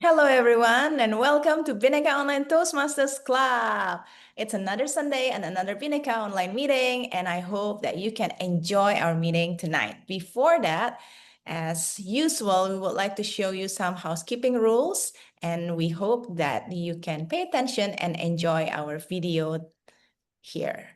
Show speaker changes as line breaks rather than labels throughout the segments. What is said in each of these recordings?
Hello, everyone, and welcome to Bhinneka Online Toastmasters Club. It's another Sunday and another Bhinneka online meeting, and I hope that you can enjoy our meeting tonight. Before that, as usual, we would like to show you some housekeeping rules, and we hope that you can pay attention and enjoy our video here.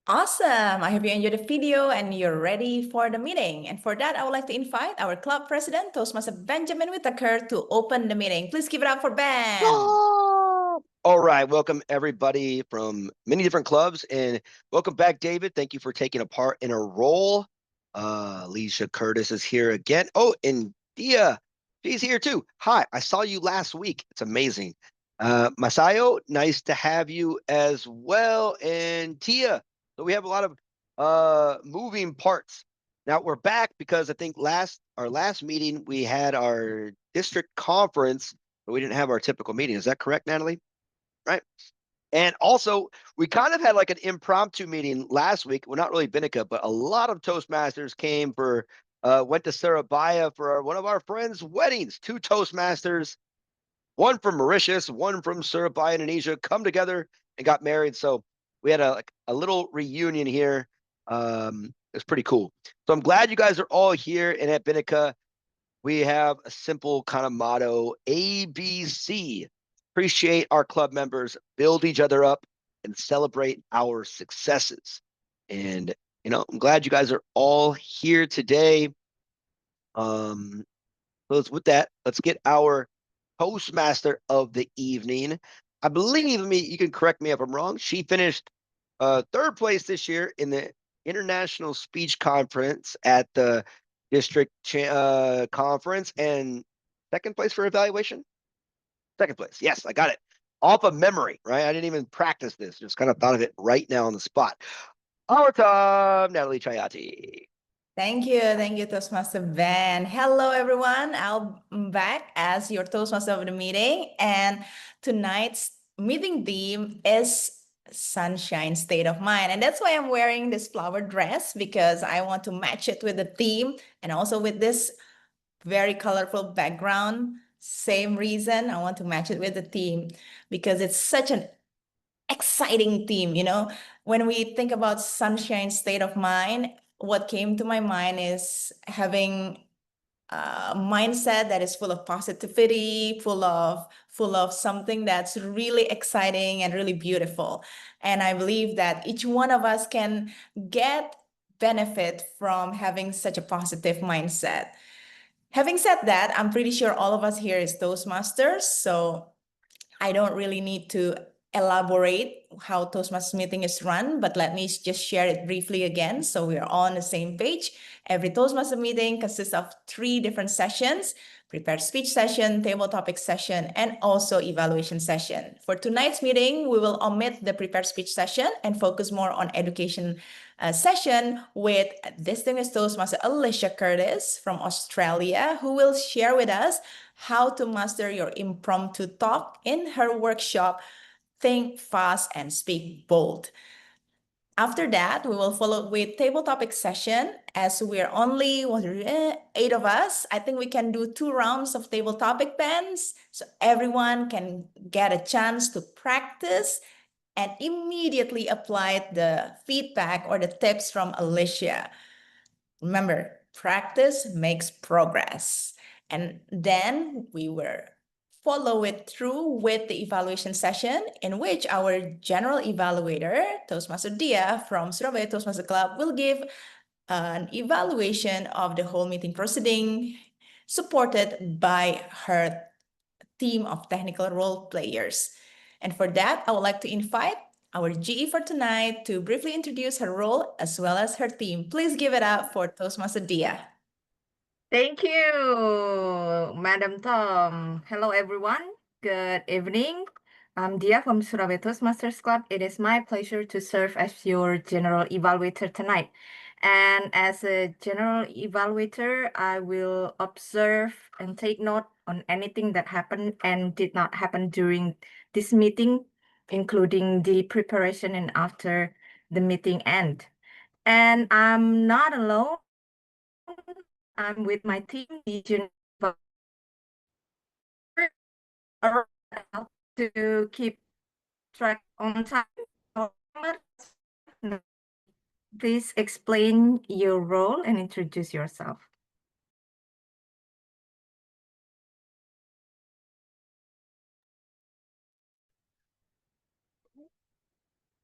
Awesome. I hope you enjoyed the video and you're ready for the meeting. And for that, I would like to invite our club president, Toastmaster Benjamin Whitaker, to open the meeting. Please give it up for Ben.
All right, welcome everybody from many different clubs, and welcome back, David. Thank you for taking a part in a role. Alicia Curtis is here again. Oh, and Dia, she's here too. Hi, I saw you last week. It's amazing. Masayo, nice to have you as well, and Tia. So we have a lot of moving parts. Now we're back because I think our last meeting we had our district conference, but we didn't have our typical meeting. Is that correct, Natalie? Right. And also, we kind of had like an impromptu meeting last week. Well, not really Bhinneka, but a lot of Toastmasters came went to Surabaya for one of our friends' weddings. 2 Toastmasters, one from Mauritius, one from Surabaya, Indonesia, come together and got married. So we had a little reunion here. It's pretty cool. So I'm glad you guys are all here. And at Bhinneka, we have a simple kind of motto, ABC. Appreciate our club members, build each other up, and celebrate our successes. And, I'm glad you guys are all here today. With that, let's get our Toastmaster of the evening. I believe you can correct me if I'm wrong. She finished 3rd place this year in the International Speech Conference at the district conference, and 2nd place for evaluation. 2nd place. Yes, I got it. Off of memory, right? I didn't even practice this. Just kind of thought of it right now on the spot. Our time, Natalie Chayati.
Thank you, Toastmaster Ben. Hello, everyone. I'm back as your Toastmaster of the meeting, and tonight's meeting theme is sunshine state of mind, and that's why I'm wearing this flower dress, because I want to match it with the theme and also with this very colorful background. Same reason I want to match it with the theme, because it's such an exciting theme. When we think about sunshine state of mind, what came to my mind is having a mindset that is full of positivity, full of something that's really exciting and really beautiful. And I believe that each one of us can get benefit from having such a positive mindset. Having said that, I'm pretty sure all of us here is Toastmasters, so I don't really need to elaborate how Toastmasters meeting is run, but let me just share it briefly again so we're on the same page. Every Toastmaster meeting consists of 3 different sessions: prepared speech session, table topic session, and also evaluation session. For tonight's meeting, we will omit the prepared speech session and focus more on education session with distinguished Toastmaster Alicia Curtis from Australia, who will share with us how to master your impromptu talk in her workshop, Think Fast and Speak Bold. After that, we will follow with table topic session. As we're only 8 of us, I think we can do 2 rounds of table topic bands so everyone can get a chance to practice and immediately apply the feedback or the tips from Alicia. Remember, practice makes progress. And then we will follow it through with the evaluation session, in which our general evaluator, Toastmaster Dia from Surabaya Toastmaster Club, will give an evaluation of the whole meeting proceeding, supported by her team of technical role players. And for that, I would like to invite our GE for tonight to briefly introduce her role as well as her team. Please give it up for Toastmaster Dia.
Thank you, Madam Tom. Hello, everyone. Good evening. I'm Dia from Surabaya Toastmasters Club. It is my pleasure to serve as your general evaluator tonight. And as a general evaluator, I will observe and take note on anything that happened and did not happen during this meeting, including the preparation and after the meeting end. And I'm not alone. I'm with my team, the general to keep track on time. Please explain your role and introduce yourself.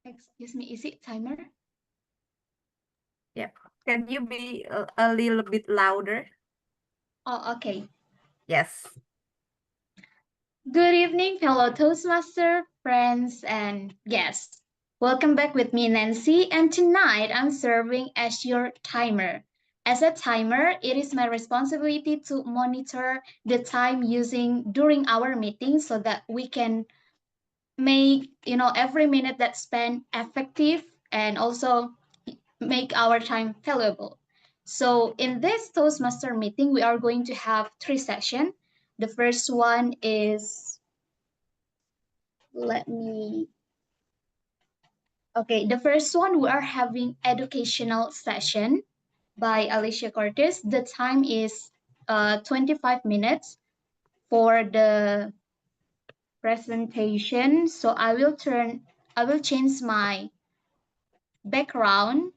Excuse me, is it timer?
Yeah. Can you be a little bit louder?
Oh, okay.
Yes.
Good evening, fellow Toastmaster friends and guests. Welcome back with me, Nancy, and tonight I'm serving as your timer. As a timer, it is my responsibility to monitor the time using during our meeting so that we can make every minute that's spent effective and also make our time valuable. So in this Toastmaster meeting, we are going to have 3 sessions. The first one is, the first one we are having educational session by Alicia Cortez. The time is 25 minutes for the presentation. So I will change my background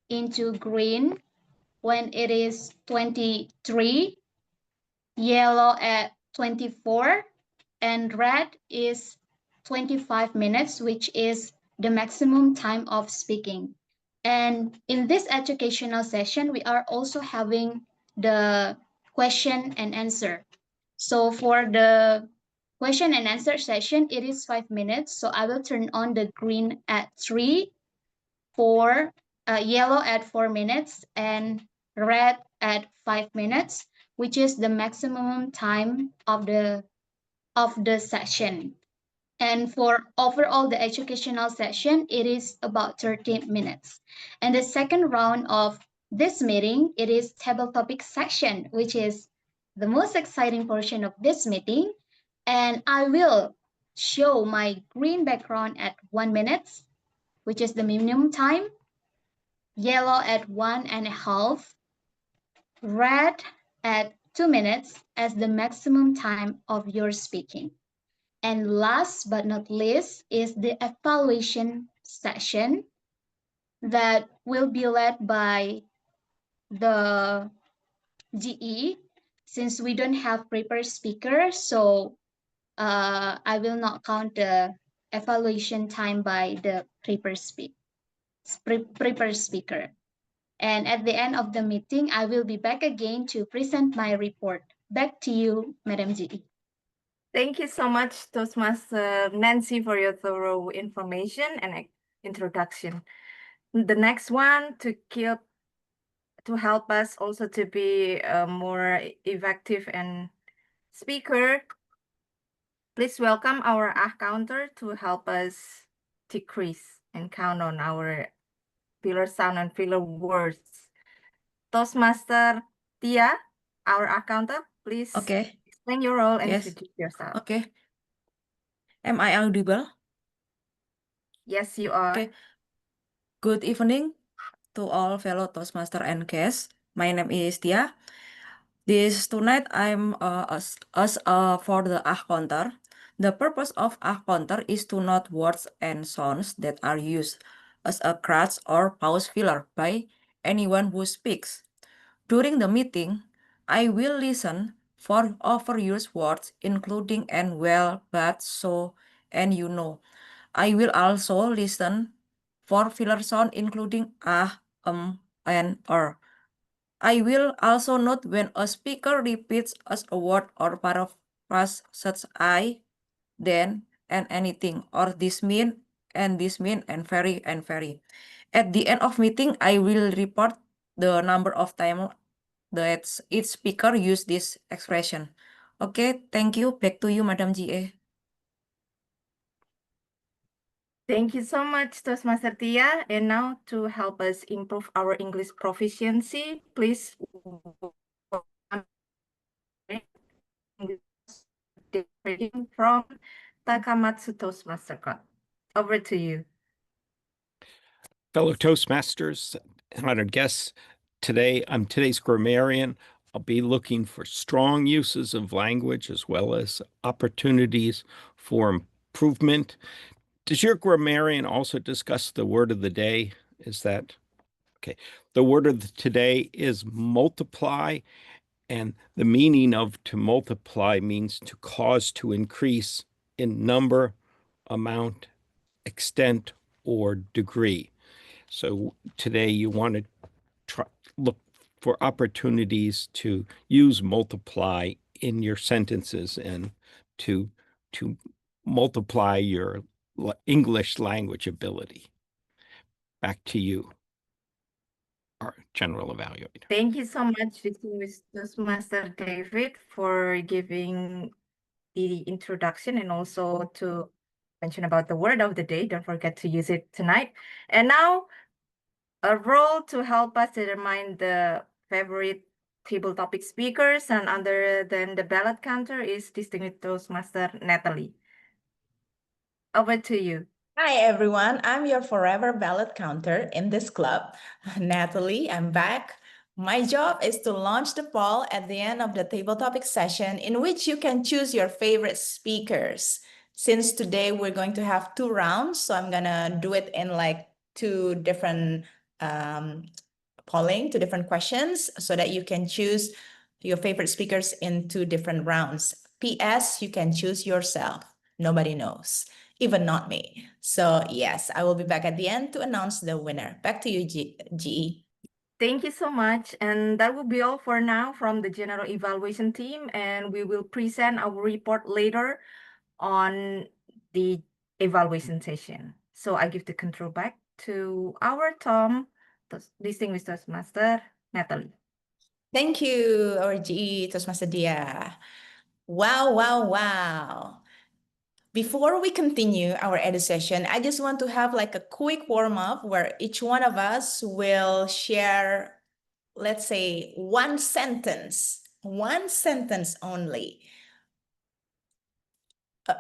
into green when it is 23, yellow at 24, and red is 25 minutes, which is the maximum time of speaking. And in this educational session, we are also having the question and answer. So for the question and answer session, it is 5 minutes. So I will turn on the green at 3, 4, yellow at 4 minutes, and red at 5 minutes, which is the maximum time of the session. And for overall the educational session, it is about 30 minutes. And the second round of this meeting, it is table topic section, which is the most exciting portion of this meeting. And I will show my green background at 1 minute, which is the minimum time, yellow at 1.5, red at 2 minutes as the maximum time of your speaking. And last but not least is the evaluation session that will be led by the GE. Since we don't have prepared speaker, so I will not count the evaluation time by the prepared speaker. And at the end of the meeting, I will be back again to present my report. Back to you, Madam GE.
Thank you so much, Toastmaster Nancy, for your thorough information and introduction. The next one to help us also to be more effective and speaker, please welcome our counter to help us decrease and count on our filler sound and filler words. Toastmaster Tia, our counter, please
Okay.
explain your role and
Yes.
introduce yourself.
Okay. Am I audible?
Yes, you are.
Okay. Good evening to all fellow Toastmaster and guests. My name is Tia. Tonight I'm for the counter. The purpose of counter is to note words and sounds that are used as a crutch or pause filler by anyone who speaks. During the meeting, I will listen for overused words, including and well, but, so, and you know. I will also listen for filler sound, including and I will also note when a speaker repeats as a word or paraphrase such I, then, and anything, or this mean, and very, and very. At the end of meeting, I will report the number of times that each speaker used this expression. Okay, thank you. Back to you, Madam GA.
Thank you so much, Toastmaster Tia. And now to help us improve our English proficiency, please from Takamatsu Toastmaster Club. Over to you.
Fellow Toastmasters and honored guests, I'm today's grammarian. I'll be looking for strong uses of language as well as opportunities for improvement. Does your grammarian also discuss the word of the day? Is that okay? The word of today is multiply, and the meaning of to multiply means to cause to increase in number, amount, extent, or degree. So today you want to look for opportunities to use multiply in your sentences and to multiply your English language ability. Back to you, our general evaluator.
Thank you so much, distinguished Toastmaster David, for giving the introduction and also to mention about the word of the day. Don't forget to use it tonight. And now, a role to help us determine the favorite table topic speakers and other than the ballot counter is distinguished Toastmaster Natalie. Over to you.
Hi, everyone. I'm your forever ballot counter in this club. Natalie, I'm back. My job is to launch the poll at the end of the table topic session in which you can choose your favorite speakers. Since today we're going to have 2 rounds, so I'm gonna do it in like 2 different polling, 2 different questions so that you can choose your favorite speakers in 2 different rounds. PS, you can choose yourself. Nobody knows, even not me. So yes, I will be back at the end to announce the winner. Back to you, GE.
Thank you so much. And that will be all for now from the General Evaluation team. And we will present our report later on the evaluation session. So I give the control back to our distinguished Toastmaster, Natalie.
Thank you, our GE Toastmaster Dia. Wow, wow, wow. Before we continue our edu session, I just want to have like a quick warm up where each one of us will share, let's say, one sentence only.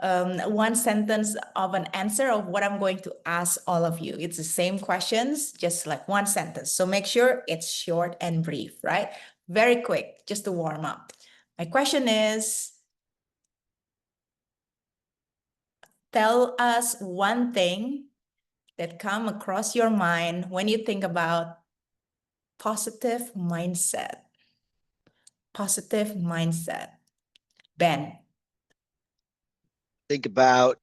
One sentence of an answer of what I'm going to ask all of you. It's the same questions, just like one sentence. So make sure it's short and brief, right? Very quick, just to warm up. My question is, tell us one thing that come across your mind when you think about positive mindset. Positive mindset. Ben.
Think about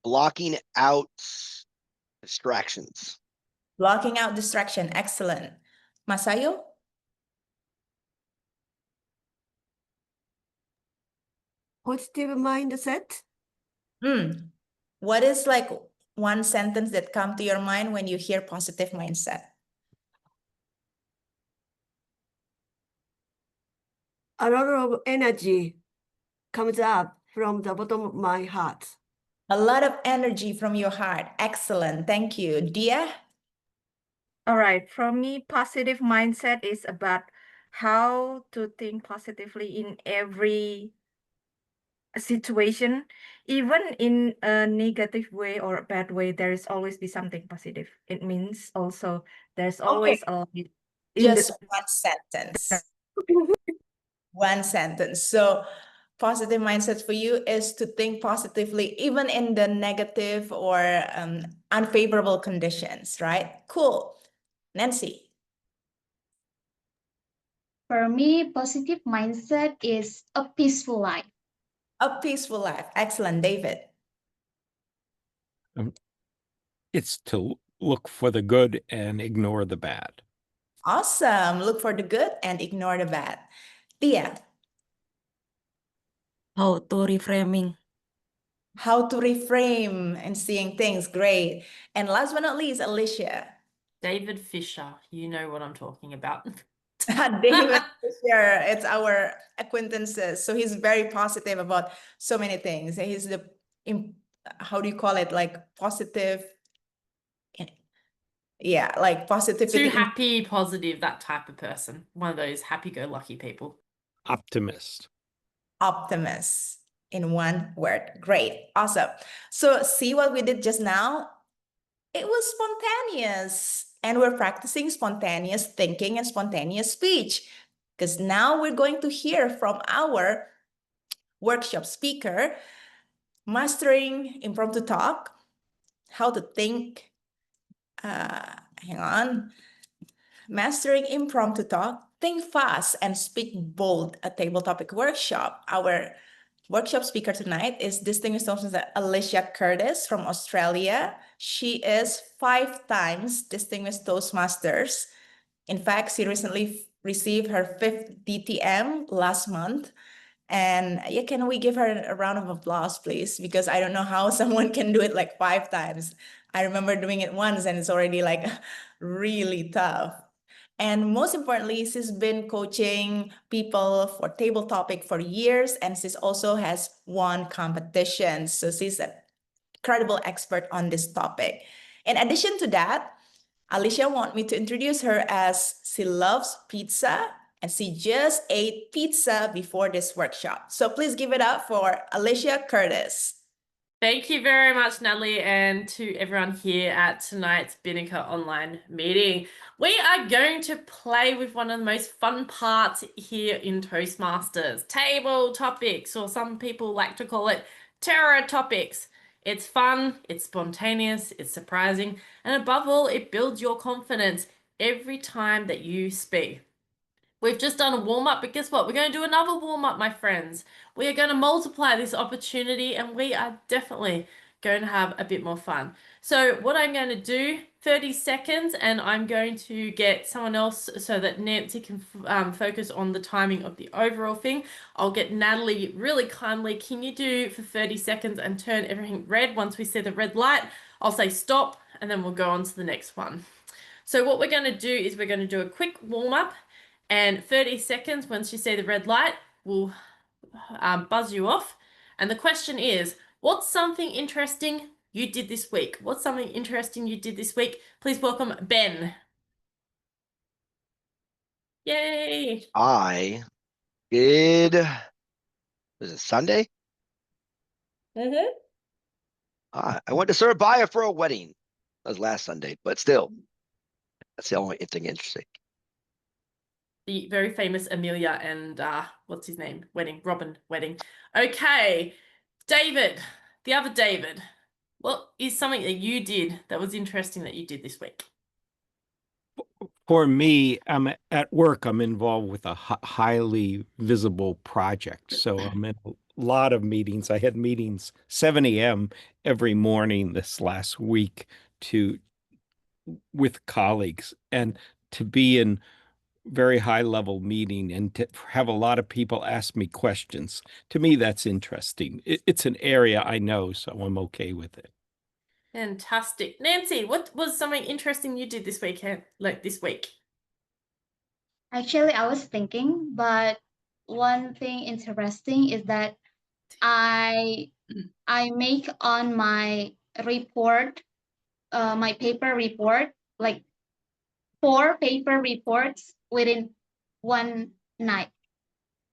blocking out distractions.
Blocking out distraction. Excellent. Masayo?
positive mindset.
What is like one sentence that come to your mind when you hear positive mindset?
A lot of energy comes up from the bottom of my heart.
A lot of energy from your heart. Excellent. Thank you. Dia?
All right, from me, positive mindset is about how to think positively in every situation, even in a negative way or a bad way, there is always be something positive. It means also there's always a light in
Just one sentence. One sentence. So positive mindset for you is to think positively, even in the negative or unfavorable conditions, right? Cool. Nancy?
For me, positive mindset is a peaceful life.
A peaceful life. Excellent. David?
It's to look for the good and ignore the bad.
Awesome. Look for the good and ignore the bad. Tia?
How to reframing.
How to reframe and seeing things. Great. And last but not least, Alicia.
David Fisher, you know what I'm talking about.
David Fisher, it's our acquaintances. So he's very positive about so many things. He's the, how do you call it? Like positive. Yeah, like positivity.
Too happy, positive, that type of person. One of those happy-go-lucky people.
Optimist.
Optimist in one word. Great. Awesome. So see what we did just now? It was spontaneous. And we're practicing spontaneous thinking and spontaneous speech. Because now we're going to hear from our workshop speaker, mastering impromptu talk, how to think, hang on, mastering impromptu talk, think fast and speak bold, a table topic workshop. Our workshop speaker tonight is distinguished Toastmaster Alicia Curtis from Australia. She is 5 times distinguished Toastmasters. In fact, she recently received her 5th DTM last month. And yeah, can we give her a round of applause, please? Because I don't know how someone can do it like 5 times. I remember doing it once and it's already like really tough. And most importantly, she's been coaching people for table topic for years, and she's also has won competitions. So she's an incredible expert on this topic. In addition to that, Alicia wants me to introduce her as she loves pizza, and she just ate pizza before this workshop. So please give it up for Alicia Curtis.
Thank you very much, Natalie, and to everyone here at tonight's Bhinneka online meeting. We are going to play with one of the most fun parts here in Toastmasters, table topics, or some people like to call it terror topics. It's fun, it's spontaneous, it's surprising, and above all, it builds your confidence every time that you speak. We've just done a warm-up, but guess what? We're going to do another warm-up, my friends. We are going to multiply this opportunity, and we are definitely going to have a bit more fun. So what I'm going to do, 30 seconds, and I'm going to get someone else so that Nancy can focus on the timing of the overall thing. I'll get Natalie really kindly. Can you do for 30 seconds and turn everything red? Once we see the red light, I'll say stop, and then we'll go on to the next one. So what we're going to do is we're going to do a quick warm-up, and 30 seconds, once you see the red light, will buzz you off. And the question is, what's something interesting you did this week? What's something interesting you did this week? Please welcome Ben. Yay!
I did, was it Sunday? I went to Surabaya for a wedding. That was last Sunday, but still, that's the only thing interesting.
The very famous Amelia and what's his name? Robin wedding. Okay, David, the other David. What is something that you did that was interesting that you did this week?
For me, I'm at work. I'm involved with a highly visible project. So I'm in a lot of meetings. I had meetings 7 a.m. every morning this last week with colleagues, and to be in very high level meeting and to have a lot of people ask me questions. To me, that's interesting. It's an area I know, so I'm okay with it.
Fantastic. Nancy, what was something interesting you did this weekend, like this week?
Actually, I was thinking, but one thing interesting is that I make on my report, my paper report, like 4 paper reports within one night.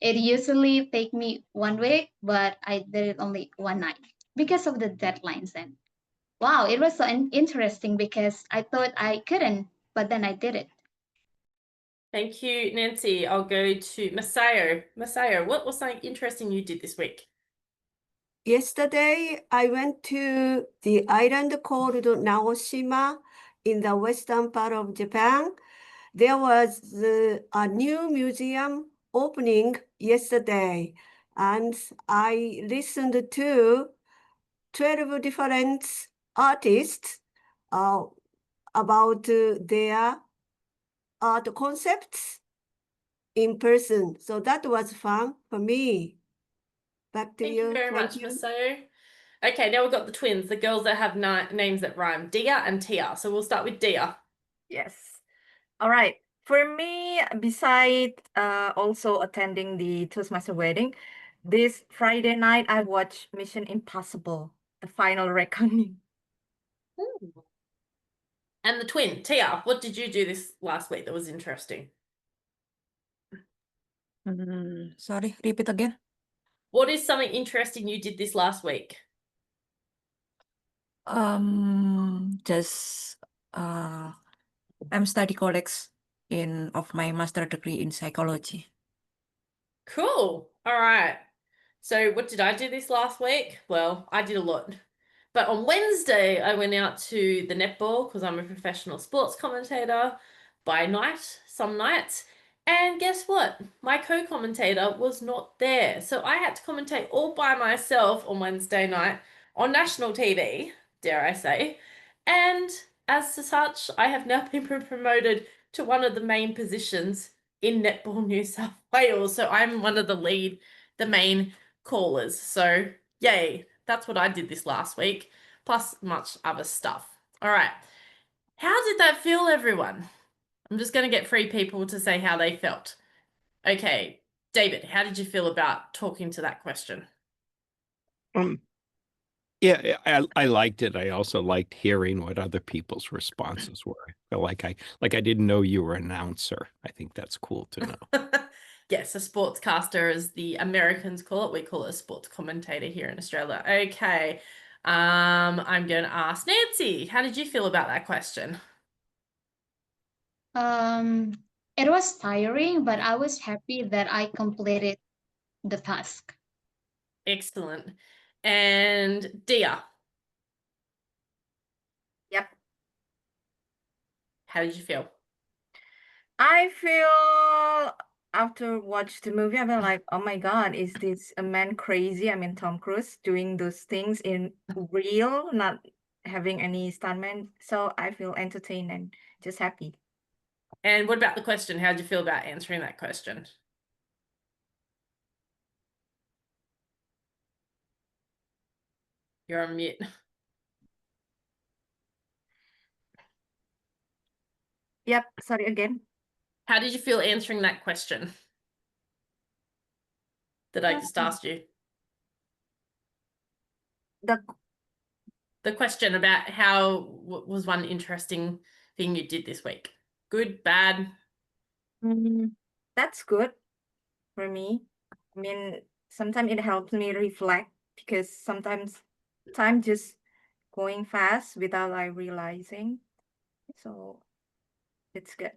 It usually take me 1 week, but I did it only one night because of the deadlines. And wow, it was so interesting because I thought I couldn't, but then I did it.
Thank you, Nancy. I'll go to Masayo. Masayo, what was something interesting you did this week?
Yesterday, I went to the island called Nagoshima in the western part of Japan. There was a new museum opening yesterday, and I listened to 12 different artists about their art concepts in person. So that was fun for me. Back to
Thank
you.
you very much, Masayo. Okay, now we've got the twins, the girls that have names that rhyme, Dia and Tia. So we'll start with Dia.
Yes. All right. For me, beside also attending the Toastmaster wedding, this Friday night I watched Mission Impossible: The Final Reckoning.
And the twin, Tia, what did you do this last week that was interesting?
Sorry, repeat again.
What is something interesting you did this last week?
Just I'm study colleagues of my master degree in psychology.
Cool. All right. So what did I do this last week? Well, I did a lot. But on Wednesday, I went out to the netball because I'm a professional sports commentator by night, some nights. And guess what? My co-commentator was not there. So I had to commentate all by myself on Wednesday night on national TV, dare I say. And as such, I have now been promoted to one of the main positions in Netball New South Wales. So I'm one of the main callers. So yay, that's what I did this last week, plus much other stuff. All right. How did that feel, everyone? I'm just going to get 3 people to say how they felt. Okay, David, how did you feel about talking to that question?
Yeah, I liked it. I also liked hearing what other people's responses were. I feel like I didn't know you were an announcer. I think that's cool to know.
Yes, a sportscaster, as the Americans call it. We call it a sports commentator here in Australia. Okay, I'm going to ask Nancy, how did you feel about that question?
It was tiring, but I was happy that I completed the task.
Excellent. And Dia,
Yep.
how did you feel?
I feel after watch the movie, I've been like, oh my God, is this a man crazy? I mean, Tom Cruise doing those things in real, not having any stuntman. So I feel entertained and just happy.
And what about the question? How did you feel about answering that question? You're on mute.
Yep. Sorry again.
How did you feel answering that question that I just asked you? The question about how was one interesting thing you did this week? Good, bad?
That's good for me. I mean, sometimes it helps me reflect because sometimes time just going fast without like realizing. So it's good.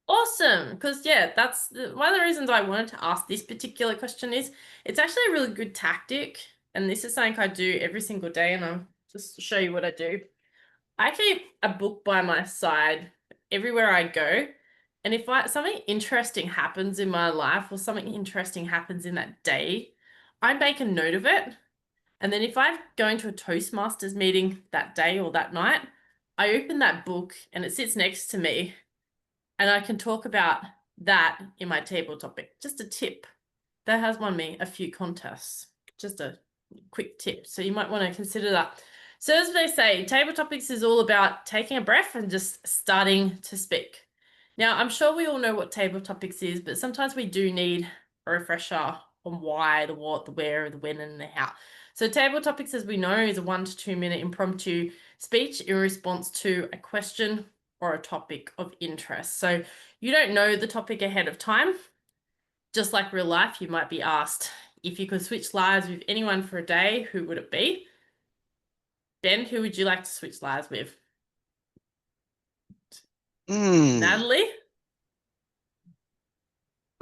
Awesome, because yeah, that's one of the reasons I wanted to ask this particular question is it's actually a really good tactic, and this is something I do every single day, and I'll just show you what I do. I keep a book by my side everywhere I go, and if something interesting happens in my life or something interesting happens in that day, I make a note of it, and then if I'm going to a Toastmasters meeting that day or that night, I open that book and it sits next to me, and I can talk about that in my table topic. Just a tip. That has won me a few contests. Just a quick tip. So you might want to consider that. So as they say, table topics is all about taking a breath and just starting to speak. Now, I'm sure we all know what table topics is, but sometimes we do need a refresher on why, the what, the where, the when, and the how. So table topics, as we know, is a 1 to 2 minute impromptu speech in response to a question or a topic of interest. So you don't know the topic ahead of time. Just like real life, you might be asked, if you could switch lives with anyone for a day, who would it be? Ben, who would you like to switch lives with? Natalie?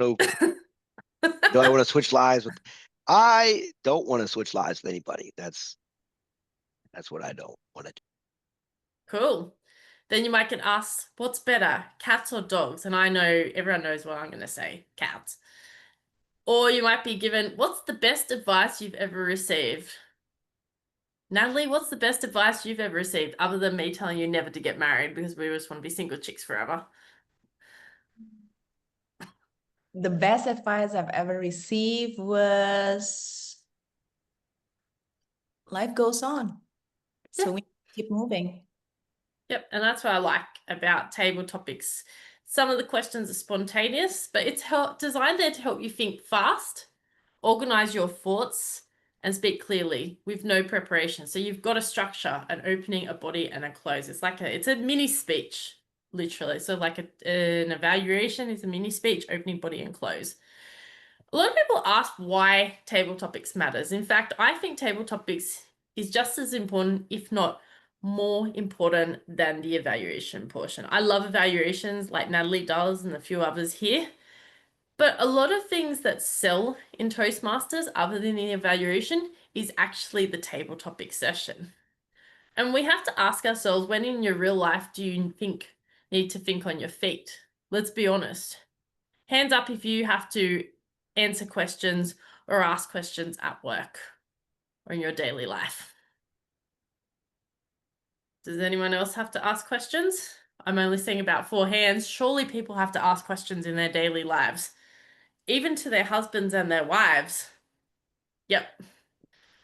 So, do I want to switch lives with? I don't want to switch lives with anybody. That's what I don't want to do.
Cool. Then you might get asked, what's better, cats or dogs? And I know everyone knows what I'm going to say, cats. Or you might be given, what's the best advice you've ever received? Natalie, what's the best advice you've ever received other than me telling you never to get married because we just want to be single chicks forever?
The best advice I've ever received was life goes on. So we keep moving.
Yep, and that's what I like about table topics. Some of the questions are spontaneous, but it's designed there to help you think fast, organize your thoughts, and speak clearly with no preparation. So you've got a structure, an opening, a body, and a close. It's a mini speech, literally. So like an evaluation is a mini speech, opening, body, and close. A lot of people ask why table topics matters. In fact, I think table topics is just as important, if not more important, than the evaluation portion. I love evaluations like Natalie does and a few others here. But a lot of things that sell in Toastmasters, other than the evaluation, is actually the table topic session. And we have to ask ourselves, when in your real life do you need to think on your feet? Let's be honest. Hands up if you have to answer questions or ask questions at work or in your daily life. Does anyone else have to ask questions? I'm only seeing about 4 hands. Surely people have to ask questions in their daily lives, even to their husbands and their wives. Yep.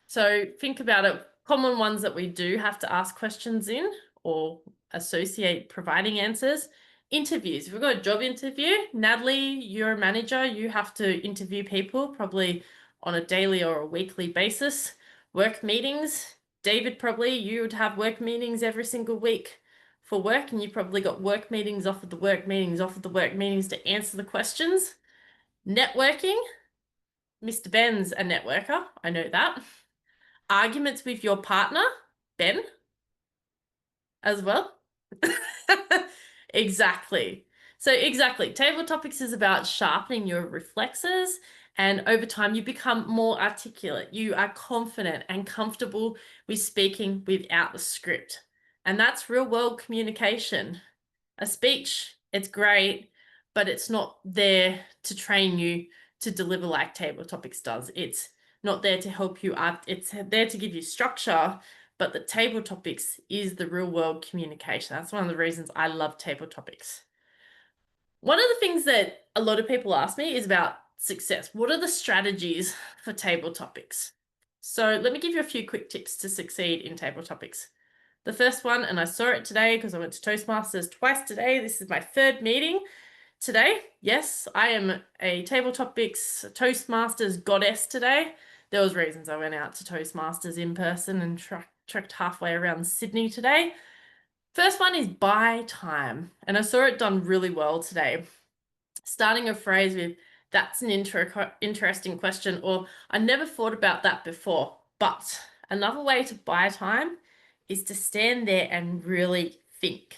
So think about it. Common ones that we do have to ask questions in or associate providing answers. Interviews. If we've got a job interview, Natalie, you're a manager, you have to interview people probably on a daily or a weekly basis. Work meetings. David, probably you would have work meetings every single week for work, and you probably got work meetings off of the work meetings off of the work meetings to answer the questions. Networking. Mr. Ben's a networker, I know that. Arguments with your partner, Ben, as well. Exactly. So exactly, table topics is about sharpening your reflexes, and over time you become more articulate. You are confident and comfortable with speaking without the script. And that's real world communication. A speech, it's great, but it's not there to train you to deliver like table topics does. It's not there to help you out. It's there to give you structure, but the table topics is the real world communication. That's one of the reasons I love table topics. One of the things that a lot of people ask me is about success. What are the strategies for table topics? So let me give you a few quick tips to succeed in table topics. The first one, and I saw it today because I went to Toastmasters twice today. This is my 3rd meeting today. Yes, I am a table topics Toastmasters goddess today. There was reasons I went out to Toastmasters in person and trekked halfway around Sydney today. First one is buy time, and I saw it done really well today. Starting a phrase with, that's an interesting question, or I never thought about that before. But another way to buy time is to stand there and really think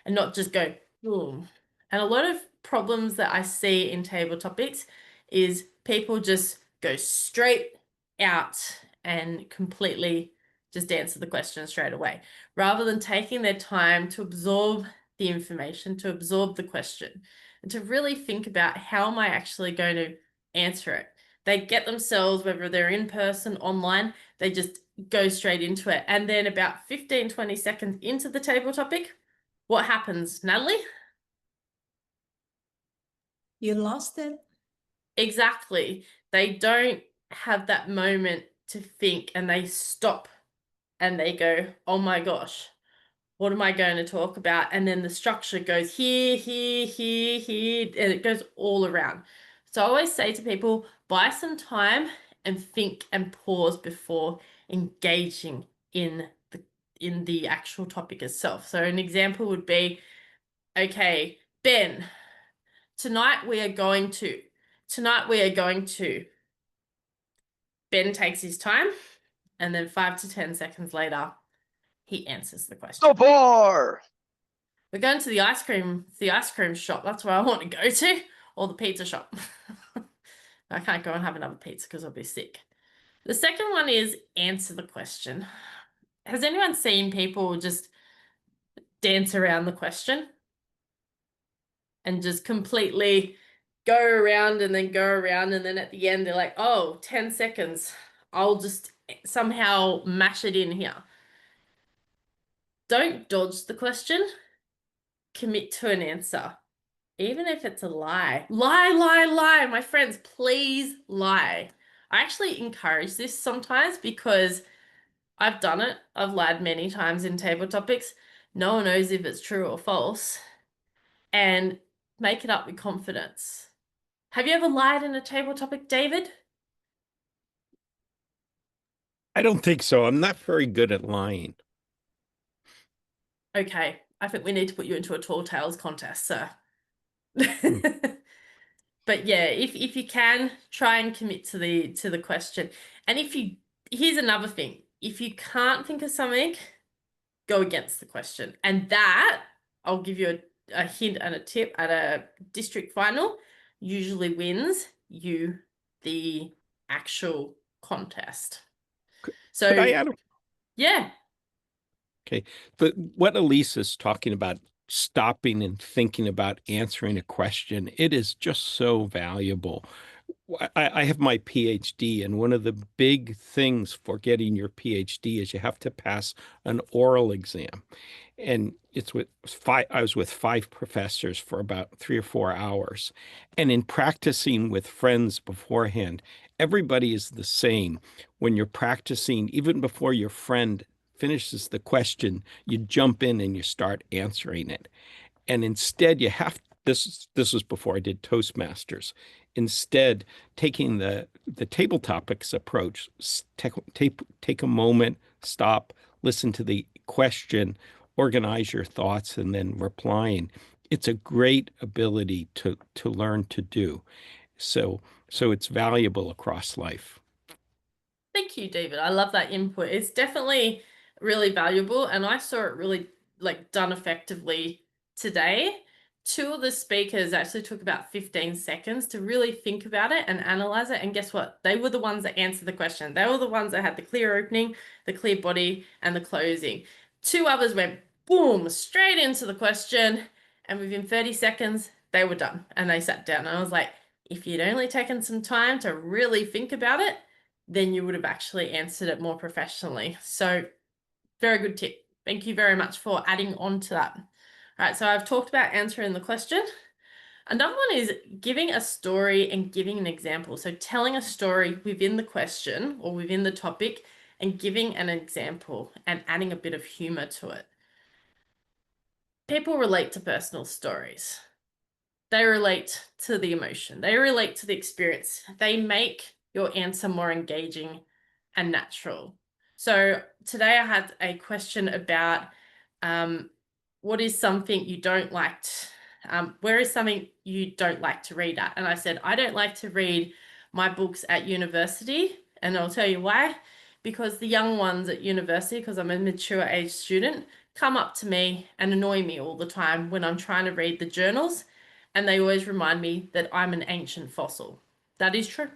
and not just go, boom. And a lot of problems that I see in table topics is people just go straight out and completely just answer the question straight away, rather than taking their time to absorb the information, to absorb the question, and to really think about how am I actually going to answer it. They get themselves, whether they're in person, online, they just go straight into it. And then about 15, 20 seconds into the table topic, what happens, Natalie?
You lost it.
Exactly. They don't have that moment to think, and they stop and they go, oh my gosh, what am I going to talk about? And then the structure goes here, here, here, here, and it goes all around. So I always say to people, buy some time and think and pause before engaging in the actual topic itself. So an example would be, okay, Ben, tonight we are going to. Ben takes his time, and then 5 to 10 seconds later, he answers the question.
So far.
We're going to the ice cream shop. That's where I want to go to, or the pizza shop. I can't go and have another pizza because I'll be sick. The second one is answer the question. Has anyone seen people just dance around the question and just completely go around and then go around, and then at the end they're like, oh, 10 seconds. I'll just somehow mash it in here. Don't dodge the question. Commit to an answer. Even if it's a lie. Lie. My friends, please lie. I actually encourage this sometimes because I've done it. I've lied many times in table topics. No one knows if it's true or false. And make it up with confidence. Have you ever lied in a table topic, David?
I don't think so. I'm not very good at lying.
Okay, I think we need to put you into a tall tales contest, sir. But yeah, if you can, try and commit to the question. And here's another thing. If you can't think of something, go against the question. And that, I'll give you a hint and a tip, at a district final, usually wins you the actual contest. So
Could I add
yeah.
Okay. But what Elise is talking about, stopping and thinking about answering a question, it is just so valuable. I have my PhD, and one of the big things for getting your PhD is you have to pass an oral exam. And I was with 5 professors for about 3 or 4 hours. And in practicing with friends beforehand, everybody is the same. When you're practicing, even before your friend finishes the question, you jump in and you start answering it. And instead, this was before I did Toastmasters. Instead, taking the table topics approach, take a moment, stop, listen to the question, organize your thoughts, and then replying. It's a great ability to learn to do. So it's valuable across life.
Thank you, David. I love that input. It's definitely really valuable, and I saw it really done effectively today. 2 of the speakers actually took about 15 seconds to really think about it and analyze it. And guess what? They were the ones that answered the question. They were the ones that had the clear opening, the clear body, and the closing. 2 others went boom, straight into the question. And within 30 seconds, they were done and they sat down. And I was like, if you'd only taken some time to really think about it, then you would have actually answered it more professionally. So very good tip. Thank you very much for adding on to that. All right, so I've talked about answering the question. Another one is giving a story and giving an example. So telling a story within the question or within the topic and giving an example and adding a bit of humor to it. People relate to personal stories. They relate to the emotion. They relate to the experience. They make your answer more engaging and natural. So today I had a question about what is something you don't like where is something you don't like to read at? And I said, I don't like to read my books at university. And I'll tell you why. Because the young ones at university, because I'm a mature age student, come up to me and annoy me all the time when I'm trying to read the journals. And they always remind me that I'm an ancient fossil. That is true.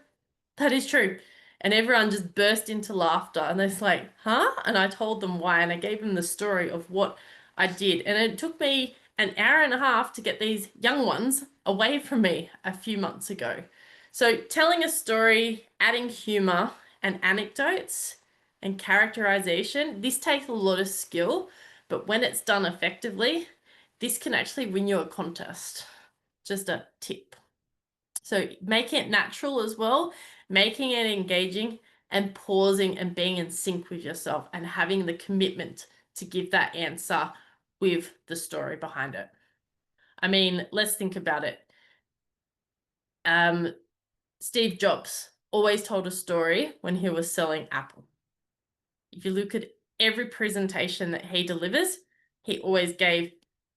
That is true. And everyone just burst into laughter. And they're like, huh? And I told them why. And I gave them the story of what I did. And it took me an hour and a half to get these young ones away from me a few months ago. So telling a story, adding humor and anecdotes and characterization, this takes a lot of skill. But when it's done effectively, this can actually win you a contest. Just a tip. So making it natural as well, making it engaging, and pausing and being in sync with yourself and having the commitment to give that answer with the story behind it. I mean, let's think about it. Steve Jobs always told a story when he was selling Apple. If you look at every presentation that he delivers, he always gave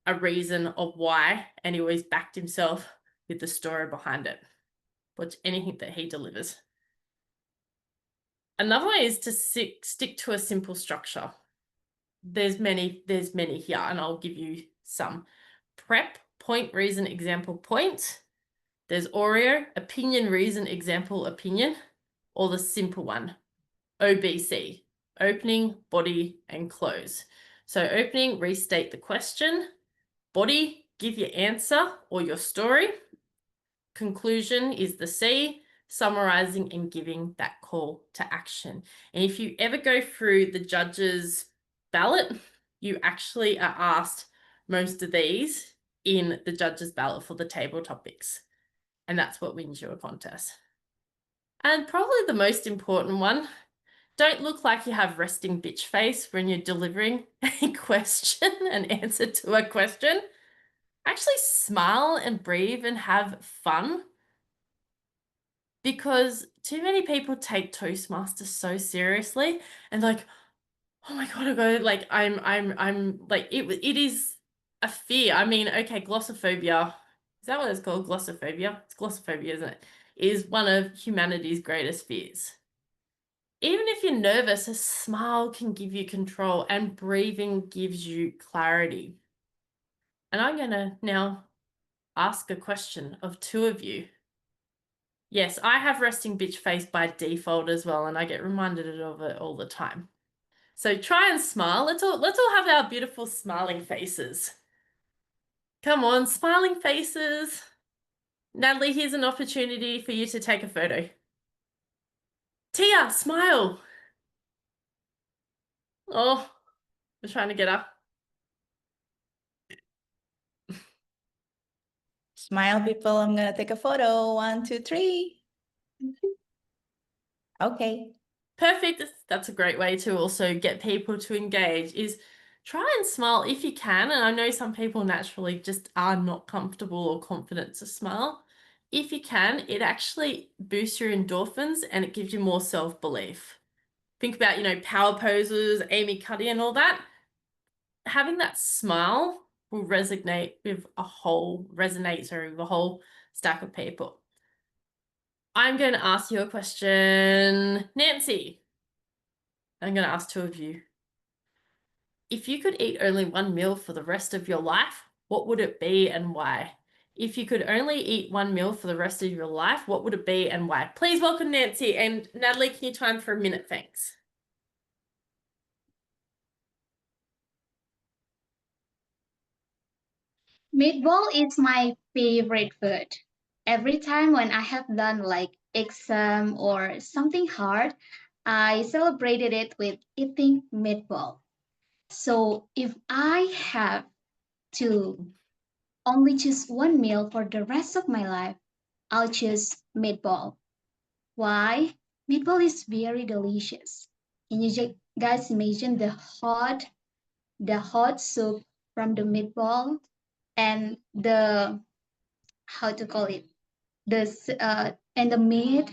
a reason of why, and he always backed himself with the story behind it. Watch anything that he delivers. Another way is to stick to a simple structure. There's many here, and I'll give you some. Prep, point, reason, example, point. There's Oreo, opinion, reason, example, opinion, or the simple one, OBC, opening, body, and close. So opening, restate the question. Body, give your answer or your story. Conclusion is the C, summarizing and giving that call to action. And if you ever go through the judges' ballot, you actually are asked most of these in the judges' ballot for the table topics. And that's what wins you a contest. And probably the most important one, don't look like you have resting bitch face when you're delivering a question, an answer to a question. Actually smile and breathe and have fun, because too many people take Toastmasters so seriously and like, oh my God, I go like, I'm like, it is a fear. I mean, okay, glossophobia, is that what it's called? Glossophobia? It's glossophobia, isn't it? Is one of humanity's greatest fears. Even if you're nervous, a smile can give you control and breathing gives you clarity. And I'm going to now ask a question of two of you. Yes, I have resting bitch face by default as well, and I get reminded of it all the time. So try and smile. Let's all have our beautiful smiling faces. Come on, smiling faces. Natalie, here's an opportunity for you to take a photo. Tia, smile. Oh, we're trying to get up.
Smile, people. I'm gonna take a photo. 1, 2, 3. Okay.
Perfect. That's a great way to also get people to engage, is try and smile if you can. And I know some people naturally just are not comfortable or confident to smile. If you can, it actually boosts your endorphins and it gives you more self-belief. Think about, you know, power poses, Amy Cuddy and all that. Having that smile will resonate with a whole stack of people. I'm going to ask you a question. Nancy, I'm going to ask two of you. If you could eat only one meal for the rest of your life, what would it be and why? If you could only eat one meal for the rest of your life, what would it be and why? Please welcome Nancy. And Natalie, can you time for a minute? Thanks.
Meatball is my favorite food. Every time when I have done like exam or something hard, I celebrated it with eating meatball. So if I have to only choose one meal for the rest of my life, I'll choose meatball. Why? Meatball is very delicious. Can you guys imagine the hot soup from the meatball and the, how to call it, and the meat,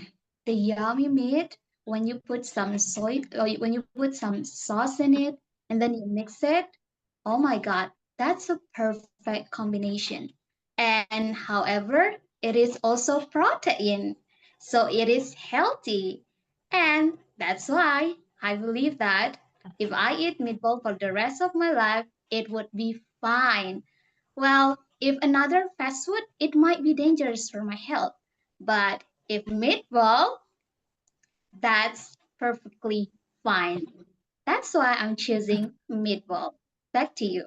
the yummy meat, when you put some soy or when you put some sauce in it and then you mix it, oh my God, that's a perfect combination. And however, it is also protein, so it is healthy. And that's why I believe that if I eat meatball for the rest of my life, it would be fine. Well, if another fast food, it might be dangerous for my health. But if meatball, that's perfectly fine. That's why I'm choosing meatball. Back to you.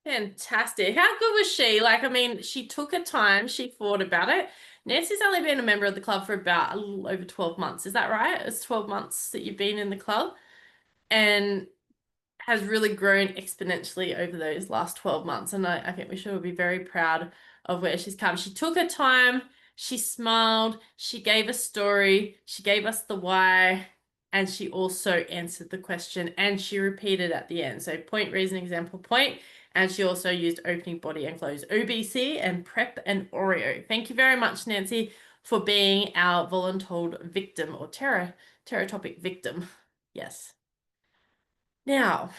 Fantastic. How good was she? Like, I mean, she took her time, she thought about it. Nancy's only been a member of the club for about a little over 12 months. Is that right? It's 12 months that you've been in the club and has really grown exponentially over those last 12 months. And I think we should all be very proud of where she's come. She took her time She smiled, she gave a story, she gave us the why, and she also answered the question and she repeated at the end. So point, reason, example, point. And she also used opening body and close, OBC and prep and Oreo. Thank you very much, Nancy, for being our voluntold victim or terror topic victim. Yes. Now,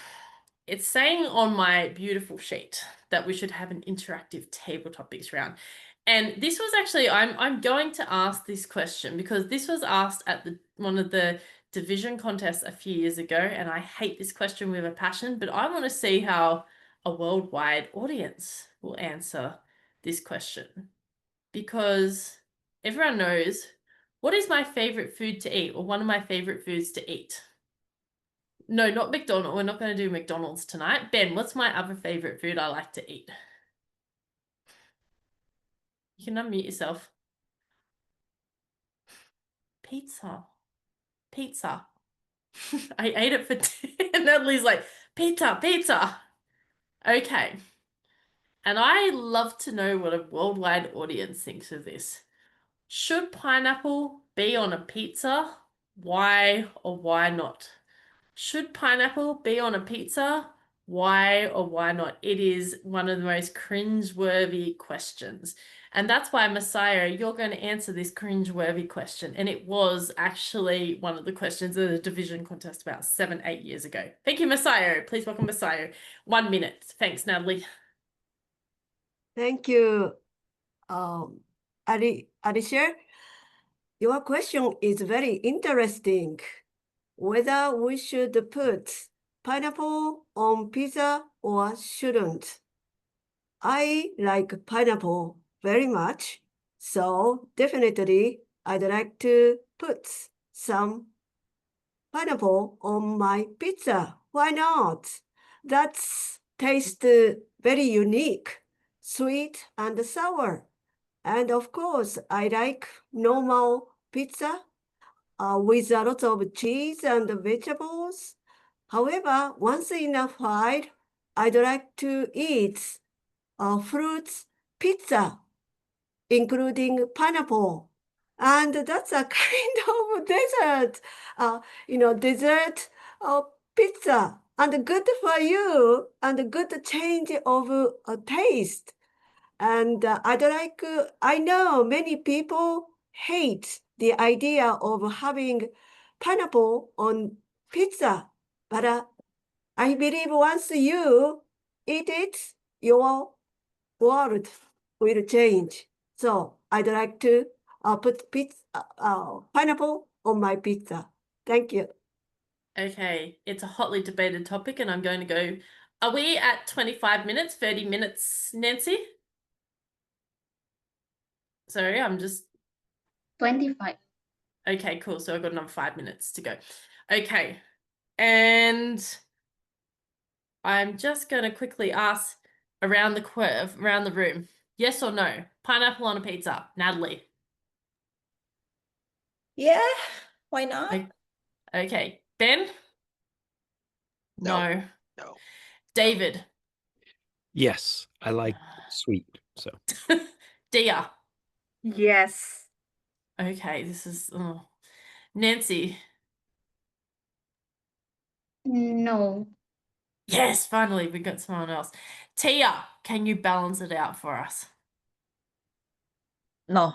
it's saying on my beautiful sheet that we should have an interactive table topics round. And this was actually, I'm going to ask this question because this was asked at one of the division contests a few years ago, and I hate this question with a passion, but I want to see how a worldwide audience will answer this question. Because everyone knows, what is my favorite food to eat, or one of my favorite foods to eat? No, not McDonald's. We're not going to do McDonald's tonight. Ben, what's my other favorite food I like to eat? You can unmute yourself. Pizza. Pizza. I ate it for and Natalie's like, pizza, pizza. Okay. And I love to know what a worldwide audience thinks of this. Should pineapple be on a pizza? Why or why not? Should pineapple be on a pizza? Why or why not? It is one of the most cringe-worthy questions. And that's why, Messiah, you're going to answer this cringe-worthy question. And it was actually one of the questions of the division contest about 7-8 years ago. Thank you, Messiah. Please welcome Messiah. 1 minute. Thanks, Natalie.
Thank you, Alicia. Your question is very interesting. Whether we should put pineapple on pizza or shouldn't. I like pineapple very much, so definitely I'd like to put some pineapple on my pizza. Why not? That's taste very unique, sweet and sour. And of course, I like normal pizza with a lot of cheese and vegetables. However, once in a while, I'd like to eat fruits pizza, including pineapple. And that's a kind of dessert, dessert pizza. And good for you, and a good change of taste. And I know many people hate the idea of having pineapple on pizza, but I believe once you eat it, your world will change. So I'd like to put pineapple on my pizza. Thank you.
Okay, it's a hotly debated topic, and I'm going to go. Are we at 25 minutes, 30 minutes, Nancy? Sorry, I'm just
25.
Okay, cool. So I've got another 5 minutes to go. Okay. And I'm just going to quickly ask around the room. Yes or no? Pineapple on a pizza. Natalie.
Yeah, why not?
Okay. Ben?
No.
David?
Yes, I like sweet. So
Dia?
Yes.
Okay, this is Nancy.
No.
Yes, finally we got someone else. Tia, can you balance it out for us?
No.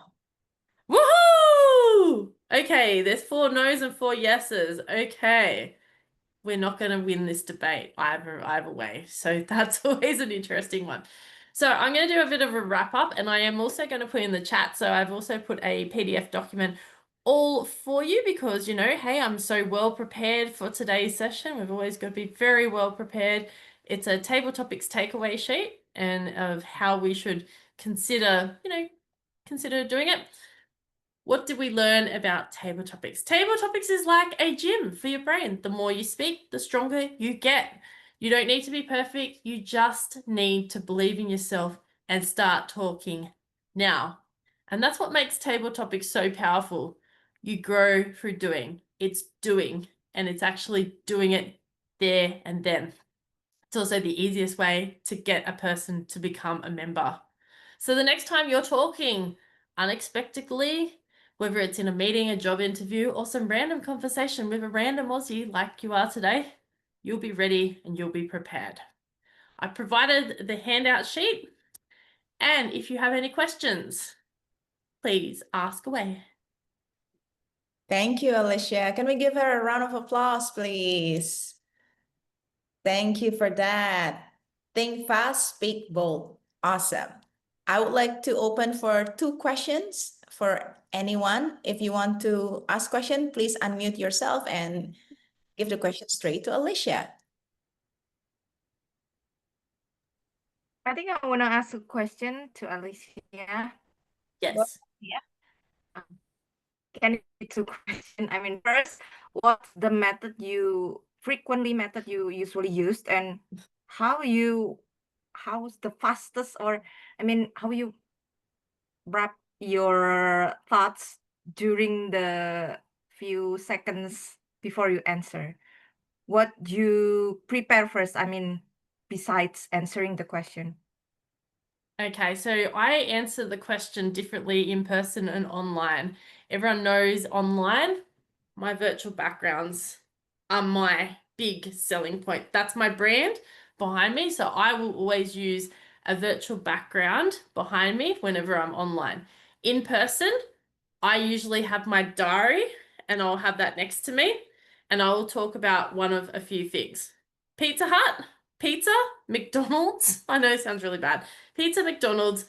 Woohoo! Okay, there's 4 no's and 4 yeses. Okay. We're not going to win this debate either way. So that's always an interesting one. So I'm going to do a bit of a wrap up, and I am also going to put in the chat. So I've also put a PDF document all for you because, hey, I'm so well prepared for today's session. We've always got to be very well prepared. It's a table topics takeaway sheet and of how we should consider doing it. What did we learn about table topics? Table topics is like a gym for your brain. The more you speak, the stronger you get. You don't need to be perfect. You just need to believe in yourself and start talking now. And that's what makes table topics so powerful. You grow through doing. It's doing, and it's actually doing it there and then. It's also the easiest way to get a person to become a member. So the next time you're talking unexpectedly, whether it's in a meeting, a job interview, or some random conversation with a random Aussie like you are today, you'll be ready and you'll be prepared. I provided the handout sheet, and if you have any questions, please ask away.
Thank you, Alicia. Can we give her a round of applause, please? Thank you for that. Think fast, speak bold. Awesome. I would like to open for 2 questions for anyone. If you want to ask question, please unmute yourself and give the question straight to Alicia.
I think I want to ask a question to Alicia.
Yes.
Can it be 2 questions? I mean, first, what's the method you usually used, and how's the fastest, or I mean, how you wrap your thoughts during the few seconds before you answer? What you prepare first? I mean, besides answering the question.
Okay, so I answer the question differently in person and online. Everyone knows online, my virtual backgrounds are my big selling point. That's my brand behind me. So I will always use a virtual background behind me whenever I'm online. In person, I usually have my diary and I'll have that next to me, and I will talk about one of a few things. Pizza Hut, pizza, McDonald's. I know it sounds really bad. Pizza, McDonald's,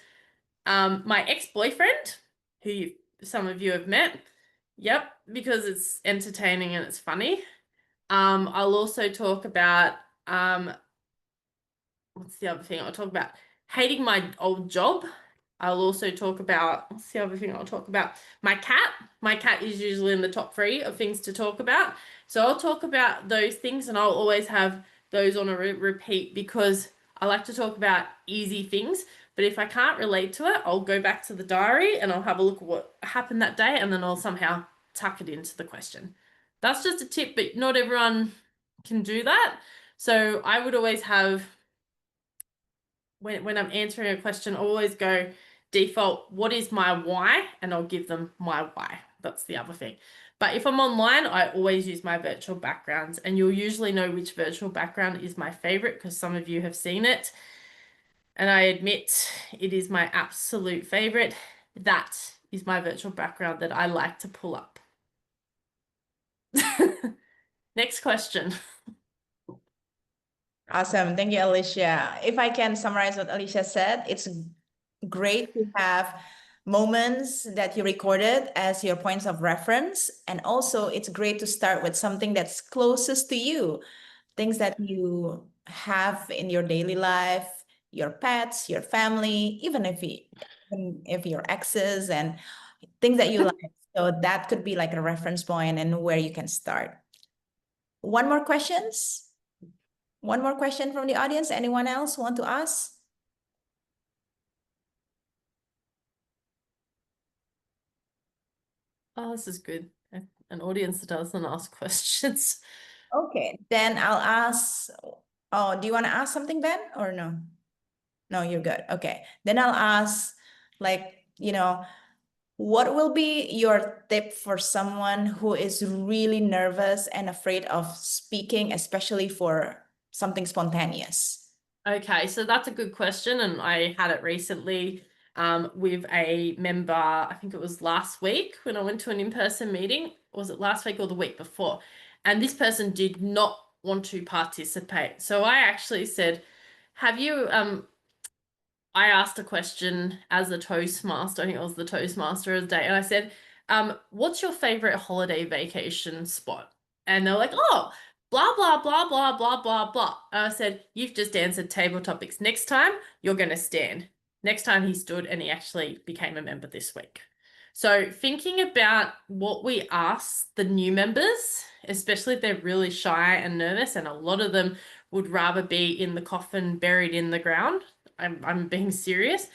my ex-boyfriend, who some of you have met. Yep, because it's entertaining and it's funny. I'll also talk about, what's the other thing I'll talk about? Hating my old job. I'll also talk about, what's the other thing I'll talk about? My cat. My cat is usually in the top 3 of things to talk about. So I'll talk about those things, and I'll always have those on a repeat because I like to talk about easy things. But if I can't relate to it, I'll go back to the diary and I'll have a look at what happened that day, and then I'll somehow tuck it into the question. That's just a tip, but not everyone can do that. So I would always have, when I'm answering a question, I'll always go default, what is my why? And I'll give them my why. That's the other thing. But if I'm online, I always use my virtual backgrounds, and you'll usually know which virtual background is my favorite because some of you have seen it. And I admit it is my absolute favorite. That is my virtual background that I like to pull up. Next question.
Awesome. Thank you, Alicia. If I can summarize what Alicia said, it's great to have moments that you recorded as your points of reference. And also it's great to start with something that's closest to you, things that you have in your daily life, your pets, your family, even if your exes and things that you like. So that could be like a reference point and where you can start. One more questions? One more question from the audience. Anyone else want to ask?
Oh, this is good. An audience that doesn't ask questions.
Okay, then I'll ask. Oh, do you want to ask something, Ben, or no? No, you're good. Okay, then I'll ask, like, what will be your tip for someone who is really nervous and afraid of speaking, especially for something spontaneous?
Okay, so that's a good question, and I had it recently with a member. I think it was last week when I went to an in-person meeting. Was it last week or the week before? And this person did not want to participate. So I actually said, have you I asked a question as a Toastmaster. I think it was the Toastmaster of the day, and I said, what's your favorite holiday vacation spot? And they're like, oh, blah, blah, blah, blah, blah, blah, blah. And I said, you've just answered table topics. Next time, you're going to stand. Next time he stood, and he actually became a member this week. So thinking about what we ask the new members, especially if they're really shy and nervous, and a lot of them would rather be in the coffin buried in the ground. I'm being serious.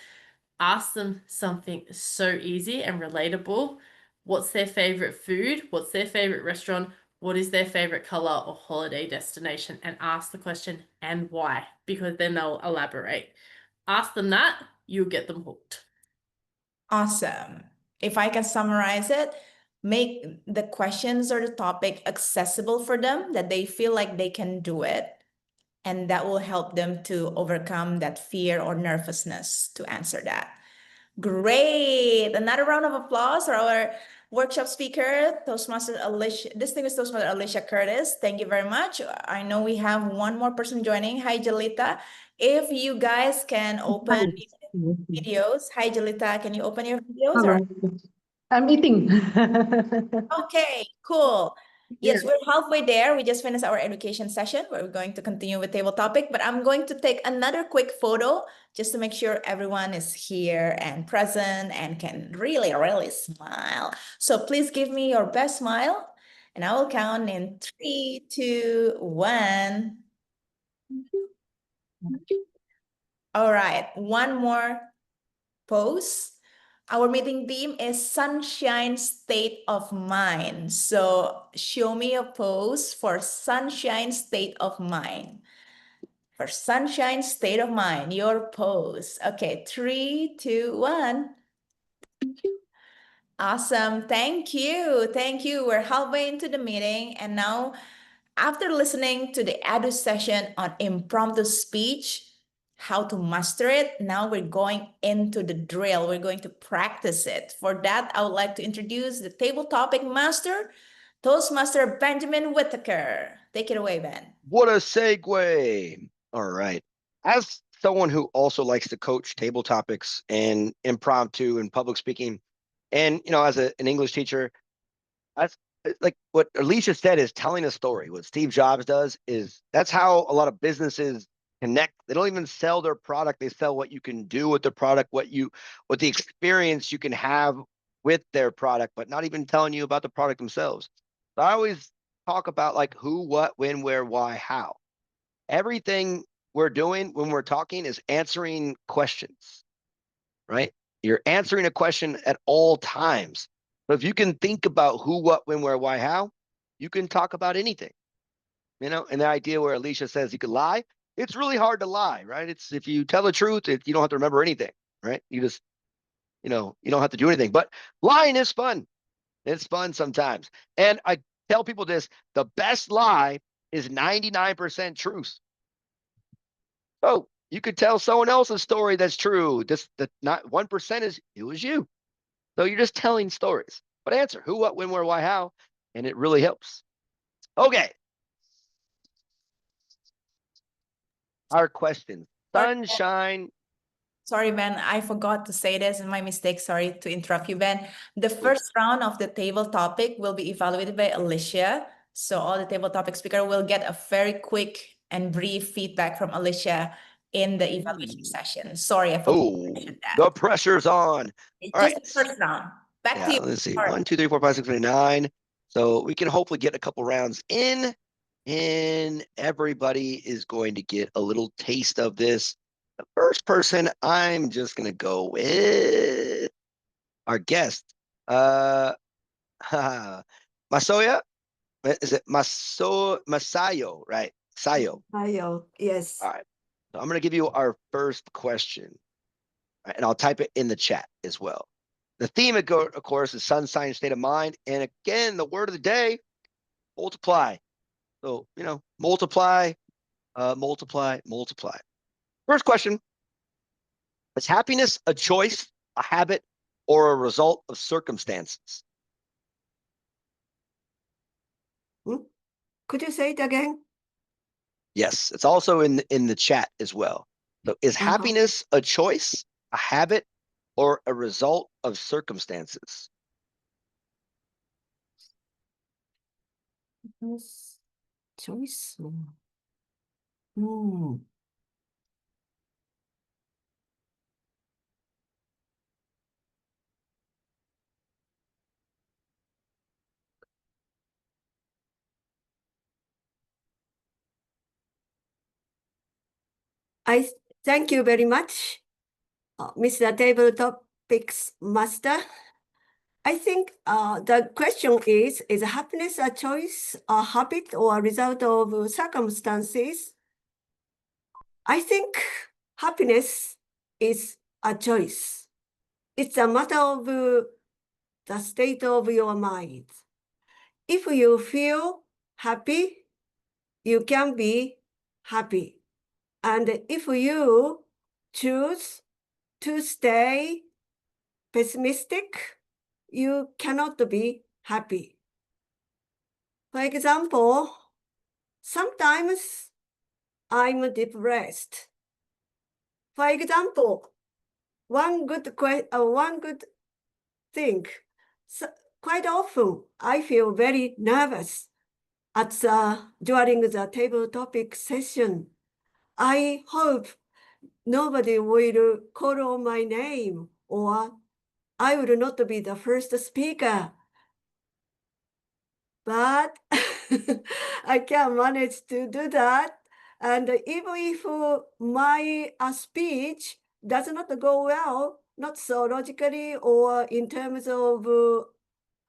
Ask them something so easy and relatable. What's their favorite food? What's their favorite restaurant? What is their favorite color or holiday destination? And ask the question, and why? Because then they'll elaborate. Ask them that, you'll get them hooked.
Awesome. If I can summarize it, make the questions or the topic accessible for them, that they feel like they can do it. And that will help them to overcome that fear or nervousness to answer that. Great. Another round of applause for our workshop speaker, Toastmaster Alicia, distinguished Toastmaster Alicia Curtis. Thank you very much. I know we have one more person joining. Hi, Jalita. If you guys can open videos. Hi, Jalita. Can you open your videos? Or
I'm eating.
okay, cool. Yes,
Yeah.
we're halfway there. We just finished our education session. We're going to continue with table topic, but I'm going to take another quick photo just to make sure everyone is here and present and can really, really smile. So please give me your best smile, and I will count in 3, 2, 1. All right, one more pose. Our meeting theme is sunshine state of mind. So show me a pose for sunshine state of mind. For sunshine state of mind, your pose. Okay, 3, 2, 1. Awesome. Thank you. Thank you. We're halfway into the meeting. And now, after listening to the Edu session on impromptu speech, how to master it, now we're going into the drill. We're going to practice it. For that, I would like to introduce the table topic master, Toastmaster Benjamin Whitaker. Take it away, Ben.
What a segue. All right. As someone who also likes to coach table topics and impromptu and public speaking, and as an English teacher, that's like what Alicia said is telling a story. What Steve Jobs does is that's how a lot of businesses connect. They don't even sell their product. They sell what you can do with the product, what the experience you can have with their product, but not even telling you about the product themselves. So I always talk about like who, what, when, where, why, how. Everything we're doing when we're talking is answering questions, right? You're answering a question at all times. So if you can think about who, what, when, where, why, how, you can talk about anything. And the idea where Alicia says you could lie, it's really hard to lie, right? It's if you tell the truth, you don't have to remember anything, right? You just, you don't have to do anything. But lying is fun. It's fun sometimes. And I tell people this, the best lie is 99% truth. Oh, you could tell someone else's story that's true. Not 1% is it was you. So you're just telling stories. But answer who, what, when, where, why, how, and it really helps. Okay. Our questions. Sunshine.
Sorry, Ben, I forgot to say this, and my mistake. Sorry to interrupt you, Ben. The first round of the table topic will be evaluated by Alicia. So all the table topic speaker will get a very quick and brief feedback from Alicia in the evaluation session. Sorry, I forgot to mention that.
The pressure's on.
It's
All
just
right.
the first round. Back to you.
Let's see.
Sorry.
1, 2, 3, 4, 5, 6, 7, 8, 9. So we can hopefully get a couple rounds in, and everybody is going to get a little taste of this. The first person, I'm just going to go with our guest. Masoya? Is it Masayo, right? Sayo.
Masayo, yes.
All right. So I'm going to give you our first question, right? And I'll type it in the chat as well. The theme, of course, is sunshine state of mind. And again, the word of the day, multiply. So, multiply, multiply, multiply. First question, is happiness a choice, a habit, or a result of circumstances?
Could you say it again?
Yes, it's also in the chat as well. So is happiness a choice, a habit, or a result of circumstances?
Choice. I thank you very much, Mr. Table Topics Master. I think the question is happiness a choice, a habit, or a result of circumstances? I think happiness is a choice. It's a matter of the state of your mind. If you feel happy, you can be happy. And if you choose to stay pessimistic, you cannot be happy. For example, sometimes I'm depressed. For example, one good thing, quite often I feel very nervous during the table topic session. I hope nobody will call on my name, or I will not be the first speaker. But I can manage to do that. And even if my speech does not go well, not so logically or in terms of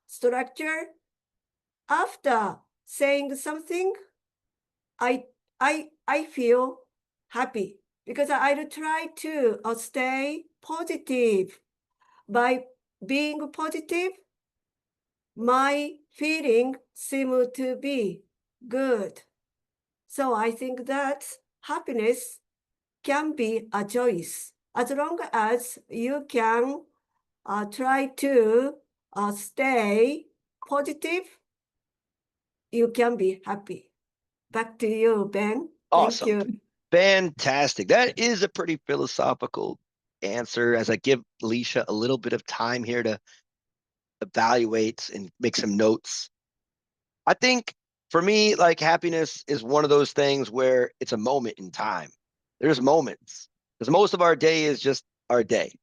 structure, after saying something, I feel happy because I'll try to stay positive. By being positive, my feeling seem to be good. So I think that happiness can be a choice as long as you can try to stay positive. You can be happy. Back to you, Ben.
Awesome.
Thank you.
Fantastic. That is a pretty philosophical answer. As I give Alicia a little bit of time here to evaluate and make some notes. I think for me, like, happiness is one of those things where it's a moment in time. There's moments, because most of our day is just our day.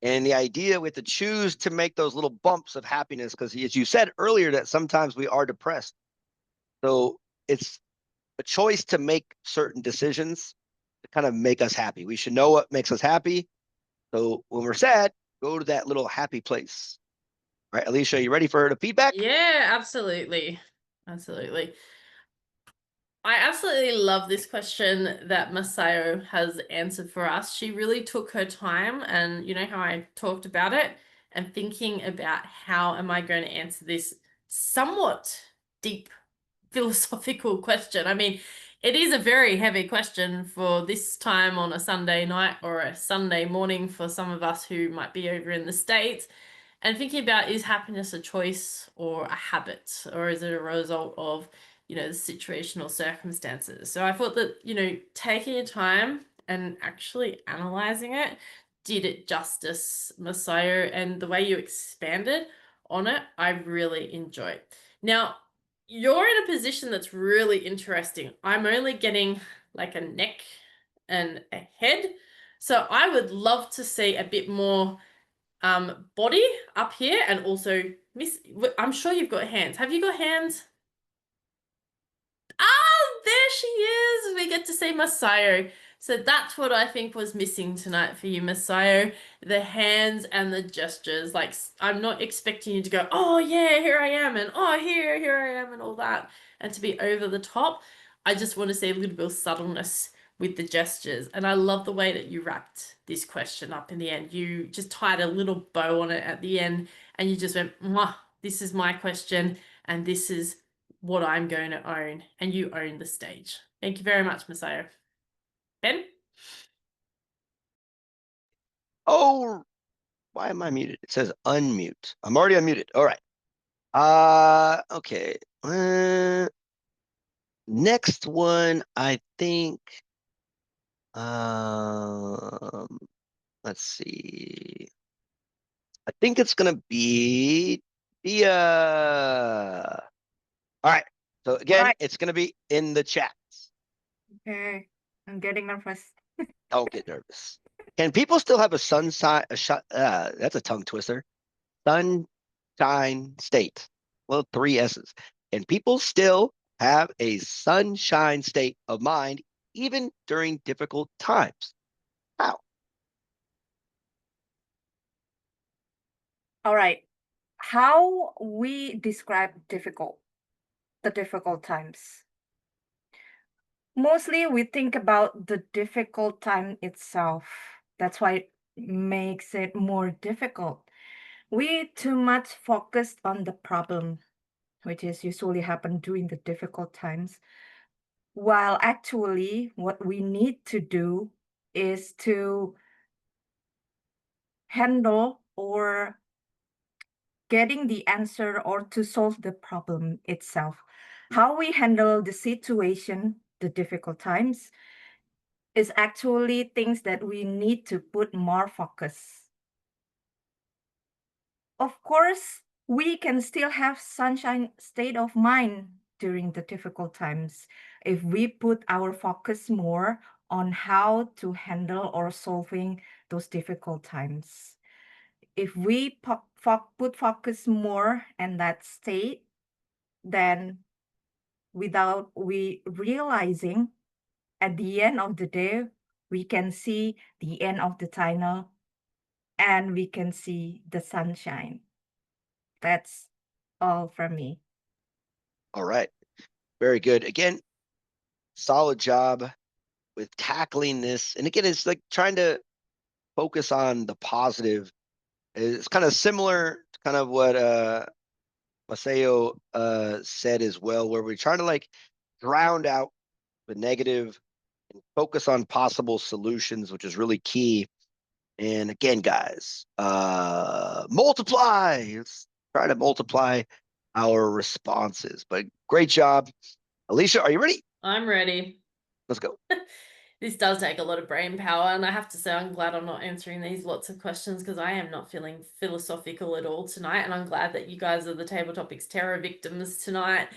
And the idea we have to choose to make those little bumps of happiness, because as you said earlier, that sometimes we are depressed. So it's a choice to make certain decisions to kind of make us happy. We should know what makes us happy. So when we're sad, go to that little happy place. All right, Alicia, you ready for her to feedback?
Yeah, absolutely. Absolutely. I absolutely love this question that Masayo has answered for us. She really took her time, and you know how I talked about it, and thinking about how am I going to answer this somewhat deep philosophical question. I mean, it is a very heavy question for this time on a Sunday night or a Sunday morning for some of us who might be over in the States. And thinking about, is happiness a choice or a habit, or is it a result of, you know, the situational circumstances? So I thought that, you know, taking your time and actually analyzing it did it justice, Masayo, and the way you expanded on it, I really enjoyed. Now, you're in a position that's really interesting. I'm only getting like a neck and a head. So I would love to see a bit more body up here, and also I'm sure you've got hands. Have you got hands? Ah, there she is. We get to see Masayo. So that's what I think was missing tonight for you, Masayo. The hands and the gestures. Like, I'm not expecting you to go, oh yeah, here I am, and oh here I am, and all that, and to be over the top. I just want to see a little bit of subtleness with the gestures. And I love the way that you wrapped this question up in the end. You just tied a little bow on it at the end, and you just went, mwah, this is my question, and this is what I'm going to own, and you own the stage. Thank you very much, Masayo. Ben?
Oh, why am I muted? It says unmute. I'm already unmuted. All right. Okay. Next one, I think. Let's see. I think it's gonna be the All right. So again,
Right.
it's gonna be in the chat.
Okay, I'm getting nervous.
Don't get nervous. Can people still have a sunshine? That's a tongue twister. Sunshine state. Well, 3 S's. Can people still have a sunshine state of mind even during difficult times? How?
All right. How we describe the difficult times. Mostly we think about the difficult time itself. That's why makes it more difficult. We too much focused on the problem, which is usually happen during the difficult times, while actually what we need to do is to handle or getting the answer or to solve the problem itself. How we handle the situation, the difficult times, is actually things that we need to put more focus. Of course, we can still have sunshine state of mind during the difficult times if we put our focus more on how to handle or solving those difficult times. If we put focus more in that state, then without we realizing, at the end of the day, we can see the end of the tunnel and we can see the sunshine. That's all from me.
All right. Very good. Again, solid job with tackling this. And again, it's like trying to focus on the positive. It's kind of similar to kind of what Maseo said as well, where we're trying to like drown out the negative and focus on possible solutions, which is really key. And again, guys, multiply. Let's try to multiply our responses. But great job. Alicia, are you ready?
I'm ready.
Let's go.
This does take a lot of brain power, and I have to say I'm glad I'm not answering these lots of questions because I am not feeling philosophical at all tonight, and I'm glad that you guys are the Table Topics terror victims tonight.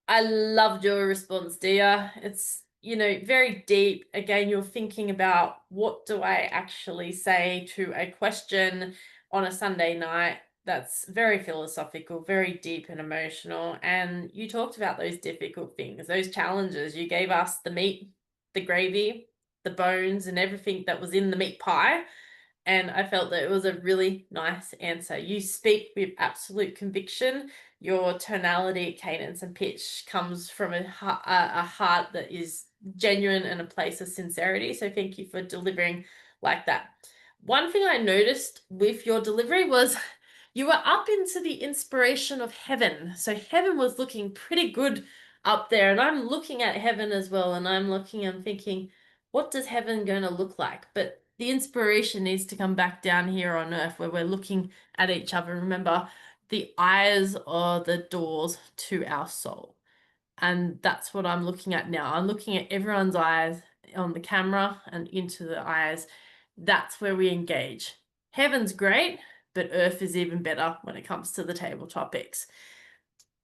I loved your response, Dia. It's, you know, very deep. Again, you're thinking about what do I actually say to a question on a Sunday night. That's very philosophical, very deep and emotional. And you talked about those difficult things, those challenges. You gave us the meat, the gravy, the bones, and everything that was in the meat pie. And I felt that it was a really nice answer. You speak with absolute conviction. Your tonality, cadence, and pitch comes from a heart that is genuine and a place of sincerity. So thank you for delivering like that. One thing I noticed with your delivery was you were up into the inspiration of heaven. So heaven was looking pretty good up there. And I'm looking at heaven as well. And I'm looking and thinking, what does heaven going to look like? But the inspiration needs to come back down here on earth where we're looking at each other. Remember, the eyes are the doors to our soul. And that's what I'm looking at now. I'm looking at everyone's eyes on the camera and into the eyes. That's where we engage. Heaven's great, but earth is even better when it comes to the table topics.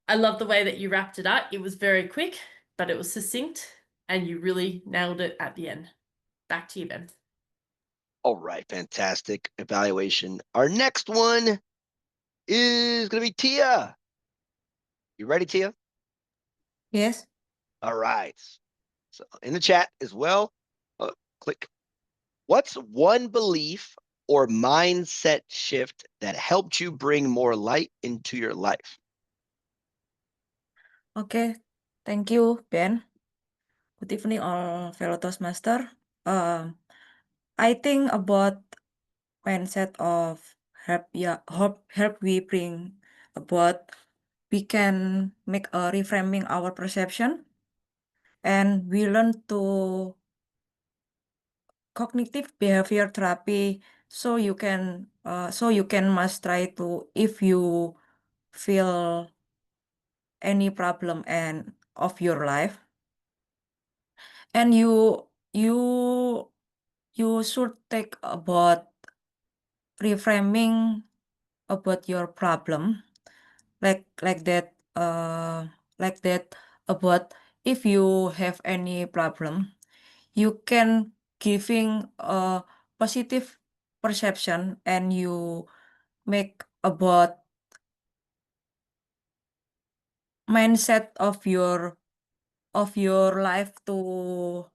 I love the way that you wrapped it up. It was very quick, but it was succinct, and you really nailed it at the end. Back to you, Ben.
All right, fantastic evaluation. Our next one is going to be Tia. You ready, Tia?
Yes.
All right. So in the chat as well, click. What's one belief or mindset shift that helped you bring more light into your life?
Okay. Thank you, Ben. Good evening, all fellow Toastmaster. I think about mindset of help we bring about we can make a reframing our perception, and we learn to cognitive behavior therapy, so you can must try to, if you feel any problem and of your life, and you should take about reframing about your problem, like that about if you have any problem, you can giving a positive perception, and you make about mindset of your life to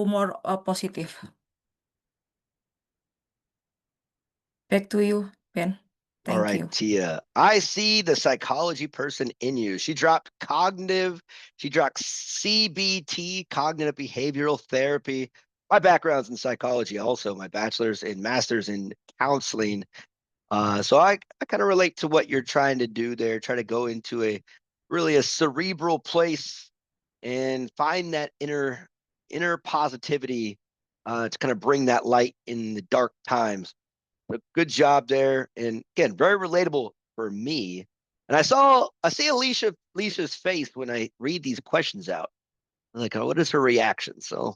more positive. Back to you, Ben.
All
Thank
right,
you.
Tia. I see the psychology person in you. She dropped cognitive, she dropped CBT, cognitive behavioral therapy. My background's in psychology also, my bachelor's and master's in counseling. So I kind of relate to what you're trying to do there, try to go into a really a cerebral place and find that inner positivity to kind of bring that light in the dark times. So good job there. And again, very relatable for me. And I see Alicia's face when I read these questions out. I'm like, oh, what is her reaction? So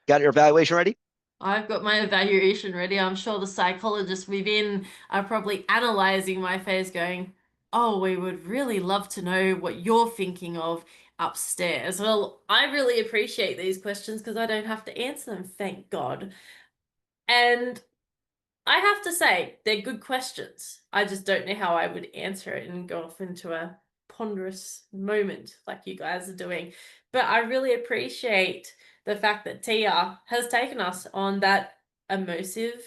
got your evaluation ready?
I've got my evaluation ready. I'm sure the psychologists within are probably analyzing my face, going, oh, we would really love to know what you're thinking of upstairs. Well, I really appreciate these questions because I don't have to answer them, thank God. And I have to say, they're good questions. I just don't know how I would answer it and go off into a ponderous moment like you guys are doing. But I really appreciate the fact that Tia has taken us on that immersive,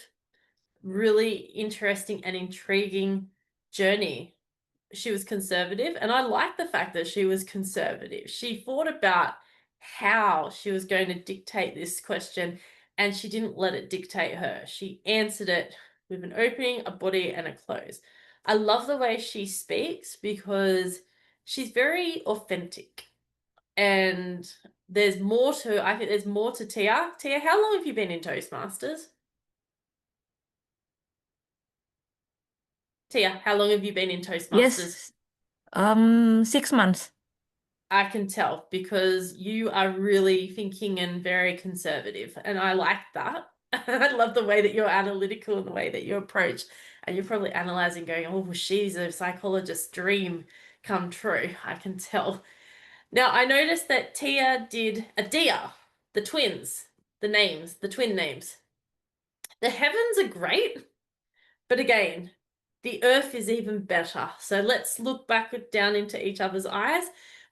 really interesting and intriguing journey. She was conservative, and I like the fact that she was conservative. She thought about how she was going to dictate this question, and she didn't let it dictate her. She answered it with an opening, a body, and a close. I love the way she speaks because she's very authentic. And there's more to, I think there's more to Tia. Tia, how long have you been in Toastmasters? Tia, how long have you been in Toastmasters?
Yes, 6 months.
I can tell because you are really thinking and very conservative, and I like that. I love the way that you're analytical and the way that you approach, and you're probably analyzing, going, "Oh, well, she's a psychologist's dream come true." I can tell. Now, I noticed that Tia did a Dia, the twins, the twin names. The heavens are great, but again, the earth is even better. So let's look back down into each other's eyes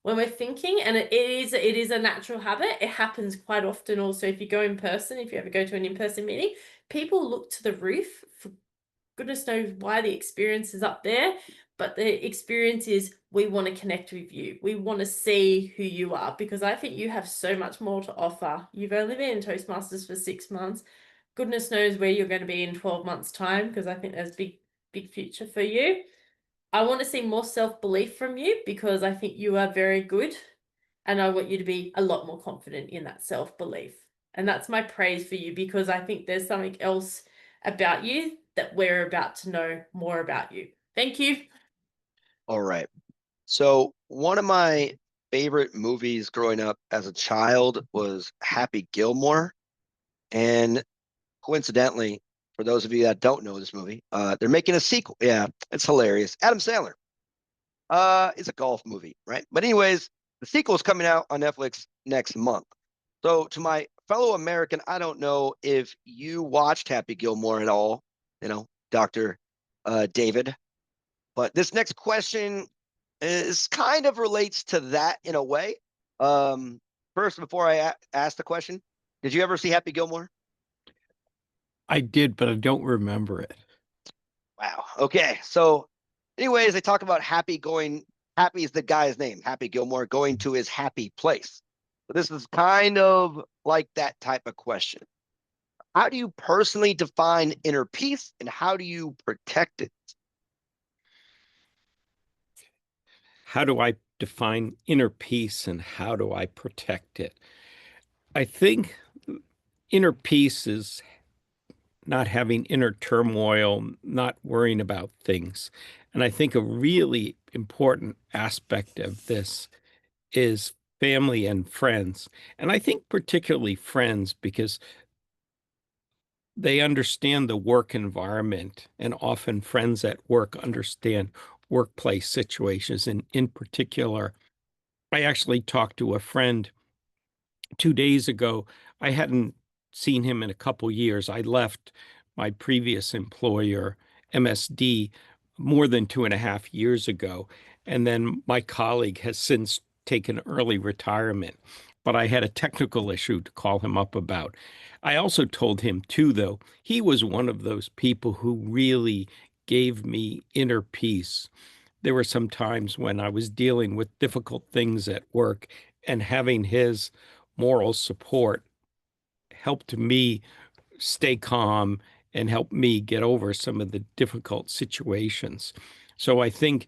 when we're thinking, and it is a natural habit. It happens quite often also if you go in person, if you ever go to an in-person meeting, people look to the roof for goodness knows why the experience is up there, but the experience is we want to connect with you. We want to see who you are because I think you have so much more to offer. You've only been in Toastmasters for 6 months. Goodness knows where you're going to be in 12 months' time because I think there's big future for you. I want to see more self-belief from you because I think you are very good and I want you to be a lot more confident in that self-belief. And that's my praise for you because I think there's something else about you that we're about to know more about you. Thank you.
All right. So one of my favorite movies growing up as a child was Happy Gilmore. And coincidentally, for those of you that don't know this movie, they're making a sequel. Yeah, it's hilarious. Adam Sandler. It's a golf movie, right? But anyways, the sequel is coming out on Netflix next month. So to my fellow American, I don't know if you watched Happy Gilmore at all, Dr. David. But this next question is kind of relates to that in a way. First, before I ask the question, did you ever see Happy Gilmore?
I did, but I don't remember it.
Wow. Okay. So anyways, they talk about Happy is the guy's name, Happy Gilmore, going to his happy place. So this is kind of like that type of question. How do you personally define inner peace and how do you protect it?
How do I define inner peace and how do I protect it? I think inner peace is not having inner turmoil, not worrying about things. And I think a really important aspect of this is family and friends. And I think particularly friends because they understand the work environment, and often friends at work understand workplace situations. And in particular, I actually talked to a friend 2 days ago. I hadn't seen him in a couple years. I left my previous employer, MSD, more than 2.5 years ago. And then my colleague has since taken early retirement. But I had a technical issue to call him up about. I also told him, too, though, he was one of those people who really gave me inner peace. There were some times when I was dealing with difficult things at work, and having his moral support helped me stay calm and help me get over some of the difficult situations. So I think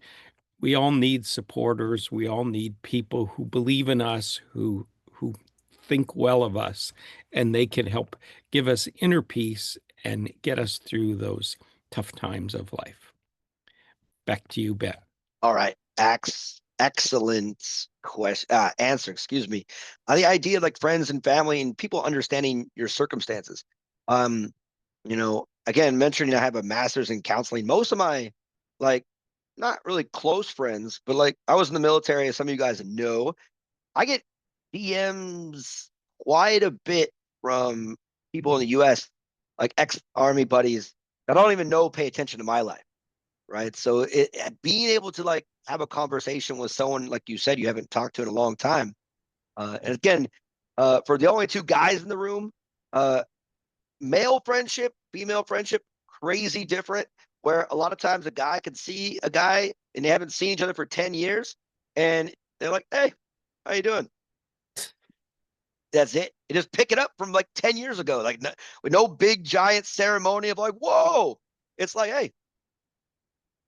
we all need supporters. We all need people who believe in us, who think well of us, and they can help give us inner peace and get us through those tough times of life. Back to you, Ben.
All right. Excellent answer, excuse me. The idea of like friends and family and people understanding your circumstances. Again, mentioning I have a master's in counseling. Most of my like not really close friends, but like I was in the military, as some of you guys know. I get DMs quite a bit from people in the US, like ex-army buddies that I don't even know pay attention to my life. Right. So being able to like have a conversation with someone, like you said, you haven't talked to in a long time. And again, for the only two guys in the room, male friendship, female friendship, crazy different, where a lot of times a guy can see a guy and they haven't seen each other for 10 years and they're like, hey, how you doing? That's it. You just pick it up from like 10 years ago, like with no big giant ceremony of like, whoa. It's like, hey,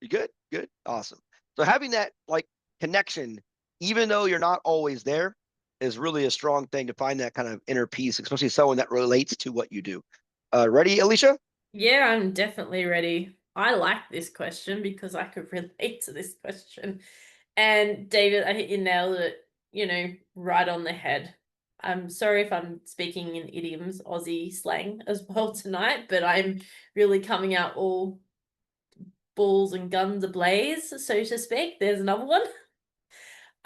you good? Good. Awesome. So having that like connection, even though you're not always there, is really a strong thing to find that kind of inner peace, especially someone that relates to what you do. Ready, Alicia?
Yeah, I'm definitely ready. I like this question because I could relate to this question. And David, I think you nailed it, right on the head. I'm sorry if I'm speaking in idioms, Aussie slang as well tonight, but I'm really coming out all balls and guns ablaze, so to speak. There's another one.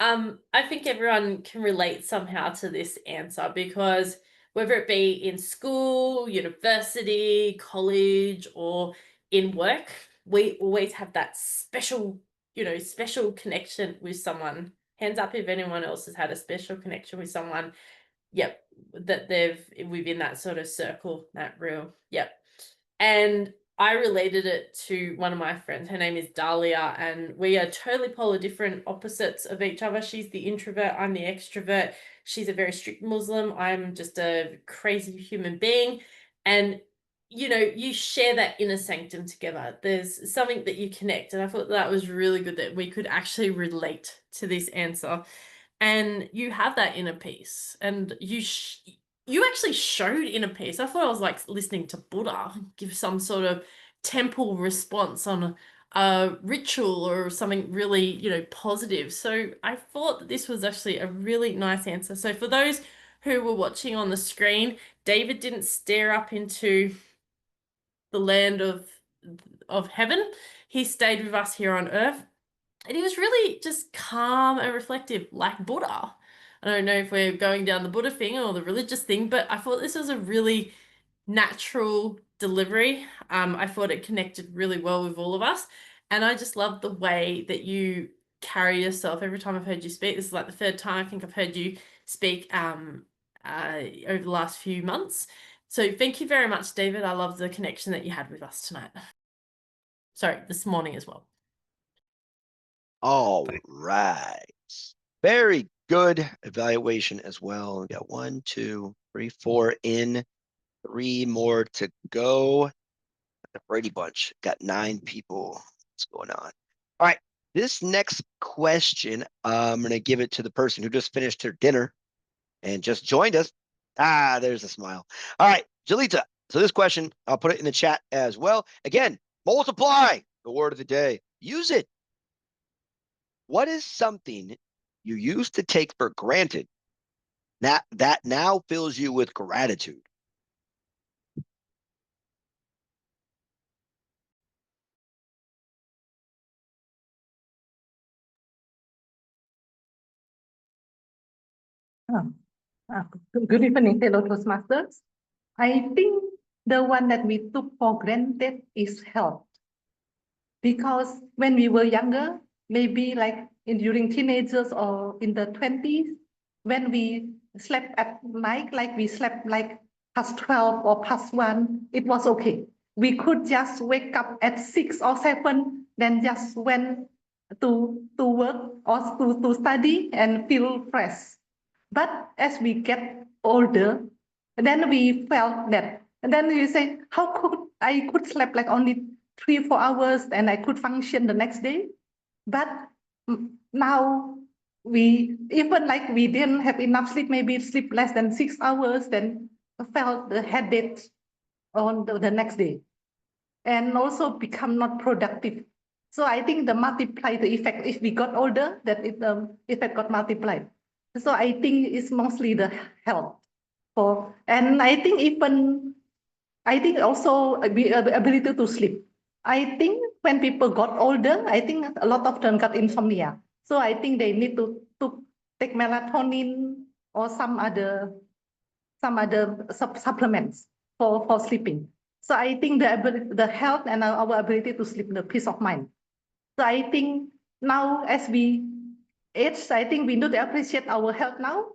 I think everyone can relate somehow to this answer because whether it be in school, university, college, or in work, we always have that special connection with someone. Hands up if anyone else has had a special connection with someone. Yep, that they've within that sort of circle, that real. Yep. And I related it to one of my friends. Her name is Dahlia, and we are totally polar different opposites of each other. She's the introvert, I'm the extrovert. She's a very strict Muslim. I'm just a crazy human being. And you share that inner sanctum together. There's something that you connect. And I thought that was really good that we could actually relate to this answer. And you have that inner peace. And you actually showed inner peace. I thought I was like listening to Buddha give some sort of temple response on a ritual or something really, positive. So I thought that this was actually a really nice answer. So for those who were watching on the screen, David didn't stare up into the land of heaven. He stayed with us here on earth. And he was really just calm and reflective, like Buddha. I don't know if we're going down the Buddha thing or the religious thing, but I thought this was a really natural delivery. I thought it connected really well with all of us. And I just love the way that you carry yourself. Every time I've heard you speak, this is like the third time I think I've heard you speak over the last few months. So thank you very much, David. I love the connection that you had with us tonight. Sorry, this morning as well.
All right. Very good evaluation as well. We got 1, 2, 3, 4 in, 3 more to go. The Brady Bunch got 9 people. What's going on? All right. This next question, I'm going to give it to the person who just finished their dinner and just joined us. There's a smile. All right, Jalita. So this question, I'll put it in the chat as well. Again, multiply, the word of the day. Use it. What is something you used to take for granted that now fills you with gratitude?
Good evening, fellow Toastmasters. I think the one that we took for granted is health. Because when we were younger, maybe like during teenagers or in the 20s, when we slept at night, like we slept like past 12 or past 1, it was okay. we could just wake up at 6 or 7, then just went to work or to study and feel fresh. But as we get older, then we felt that, and then we say, how could I could sleep like only 3-4 hours and I could function the next day? But now we, even like we didn't have enough sleep, maybe sleep less than 6 hours, then felt the headache on the next day, and also become not productive. So I think the effect, if we got older, that effect got multiplied. So I think it's mostly the health. And I think also the ability to sleep. I think when people got older, I think a lot of them got insomnia. So I think they need to take melatonin or some other supplements for sleeping. So I think the health and our ability to sleep, the peace of mind. So I think now as we age, I think we need to appreciate our health now,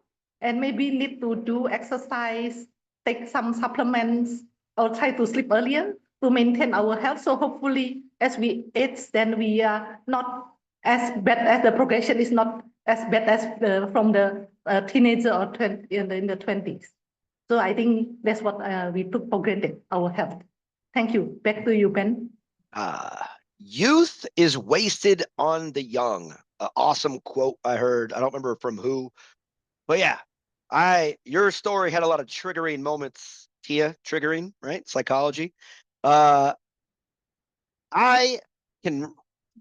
and maybe need to do exercise, take some supplements, or try to sleep earlier to maintain our health. So hopefully as we age, then we are not as bad, as the progression is not as bad as from the teenager or in the 20s. So I think that's what we took for granted, our health. Thank you. Back to you, Ben.
Youth is wasted on the young. Awesome quote I heard. I don't remember from who, but yeah, your story had a lot of triggering moments, Tia. Triggering, right? Psychology. I can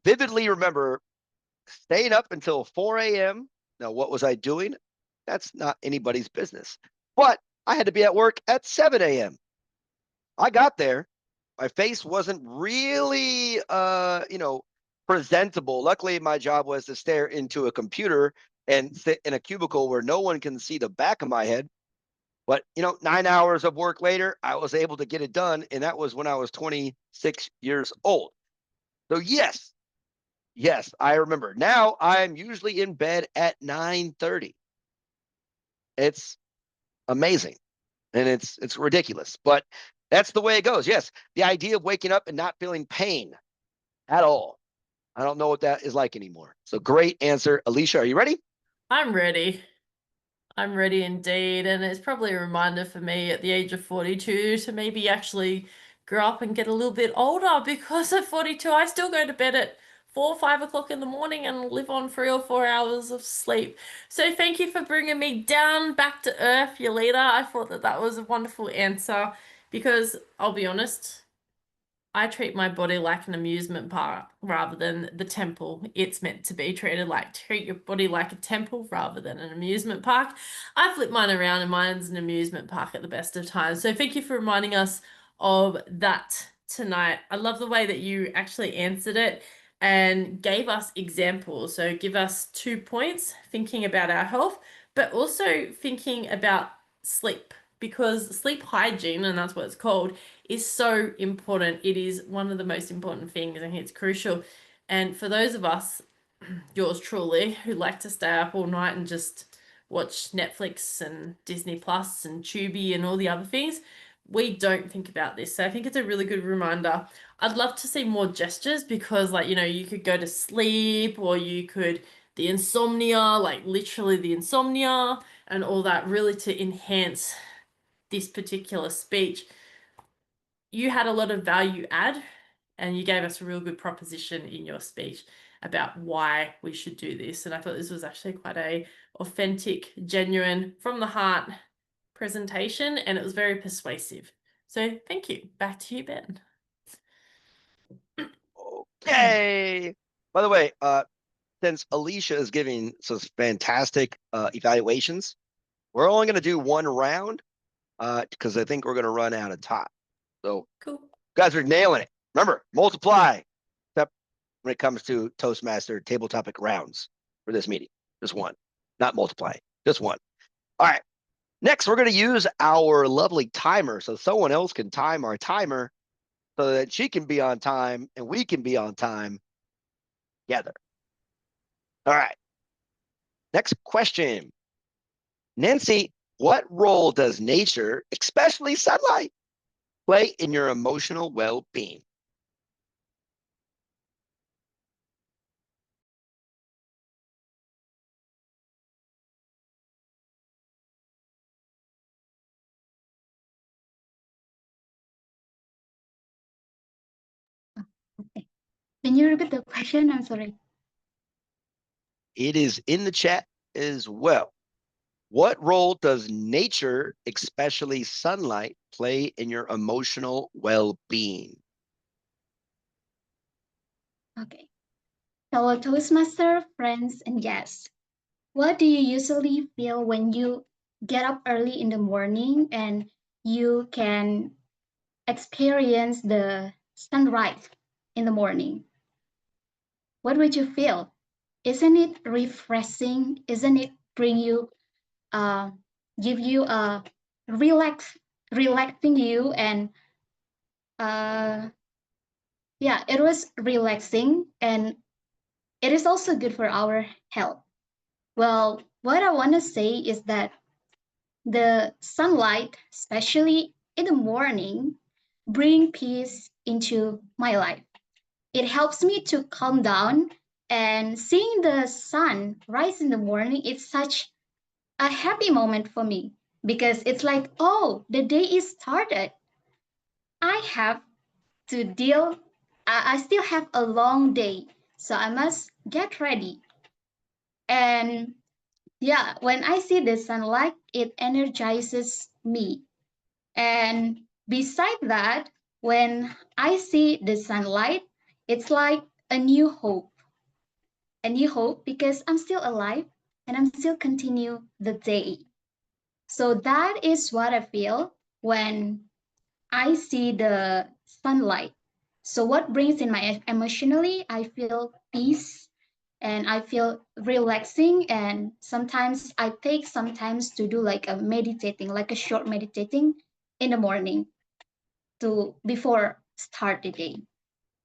vividly remember staying up until 4 a.m. Now, what was I doing? That's not anybody's business. But I had to be at work at 7 a.m. I got there. My face wasn't really, presentable. Luckily, my job was to stare into a computer and sit in a cubicle where no one can see the back of my head. But, 9 hours of work later, I was able to get it done. And that was when I was 26 years old. So yes, I remember. Now I'm usually in bed at 9:30. It's amazing. And it's ridiculous, but that's the way it goes. Yes, the idea of waking up and not feeling pain at all. I don't know what that is like anymore. So great answer. Alicia, are you ready?
I'm ready. I'm ready indeed. And it's probably a reminder for me at the age of 42 to maybe actually grow up and get a little bit older, because at 42, I still go to bed at 4 or 5 o'clock in the morning and live on 3 or 4 hours of sleep. So thank you for bringing me down back to earth, Yolita. I thought that was a wonderful answer, because I'll be honest, I treat my body like an amusement park rather than the temple it's meant to be treated like. Treat your body like a temple rather than an amusement park. I flip mine around and mine's an amusement park at the best of times. So thank you for reminding us of that tonight. I love the way that you actually answered it and gave us examples. So give us 2 points thinking about our health, but also thinking about sleep, because sleep hygiene, and that's what it's called, is so important. It is one of the most important things. I think it's crucial. And for those of us, yours truly, who like to stay up all night and just watch Netflix and Disney Plus and Tubi and all the other things, we don't think about this. So I think it's a really good reminder. I'd love to see more gestures, because you could go to sleep, or you could, the insomnia, like literally the insomnia and all that, really to enhance this particular speech. You had a lot of value add, and you gave us a real good proposition in your speech about why we should do this. And I thought this was actually quite a authentic, genuine, from the heart presentation, and it was very persuasive. So thank you. Back to you, Ben.
Okay. By the way, since Alicia is giving some fantastic evaluations, we're only going to do one round because I think we're going to run out of time. So
cool.
Guys are nailing it. Remember, multiply, except when it comes to Toastmaster table topic rounds for this meeting. Just one, not multiply, just one. All right. Next, we're going to use our lovely timer, so someone else can time our timer so that she can be on time and we can be on time together. All right. Next question. Nancy, what role does nature, especially sunlight, play in your emotional well-being?
Okay. Can you repeat the question? I'm sorry.
It is in the chat as well. What role does nature, especially sunlight, play in your emotional well-being?
Okay. Fellow Toastmaster, friends, and guests, what do you usually feel when you get up early in the morning and you can experience the sunrise in the morning? What would you feel? Isn't it refreshing? Isn't it bring you, give you a relaxing you and yeah, it was relaxing and it is also good for our health. Well, what I want to say is that the sunlight, especially in the morning, bring peace into my life. It helps me to calm down, and seeing the sun rise in the morning, it's such a happy moment for me because it's like, oh, the day is started. I have to deal, I still have a long day, so I must get ready. And yeah, when I see the sunlight, it energizes me. And beside that, when I see the sunlight, it's like a new hope because I'm still alive and I'm still continue the day. So that is what I feel when I see the sunlight. So what brings in my emotionally, I feel peace and I feel relaxing, and sometimes I take sometimes to do like a meditating, like a short meditating in the morning to before start the day.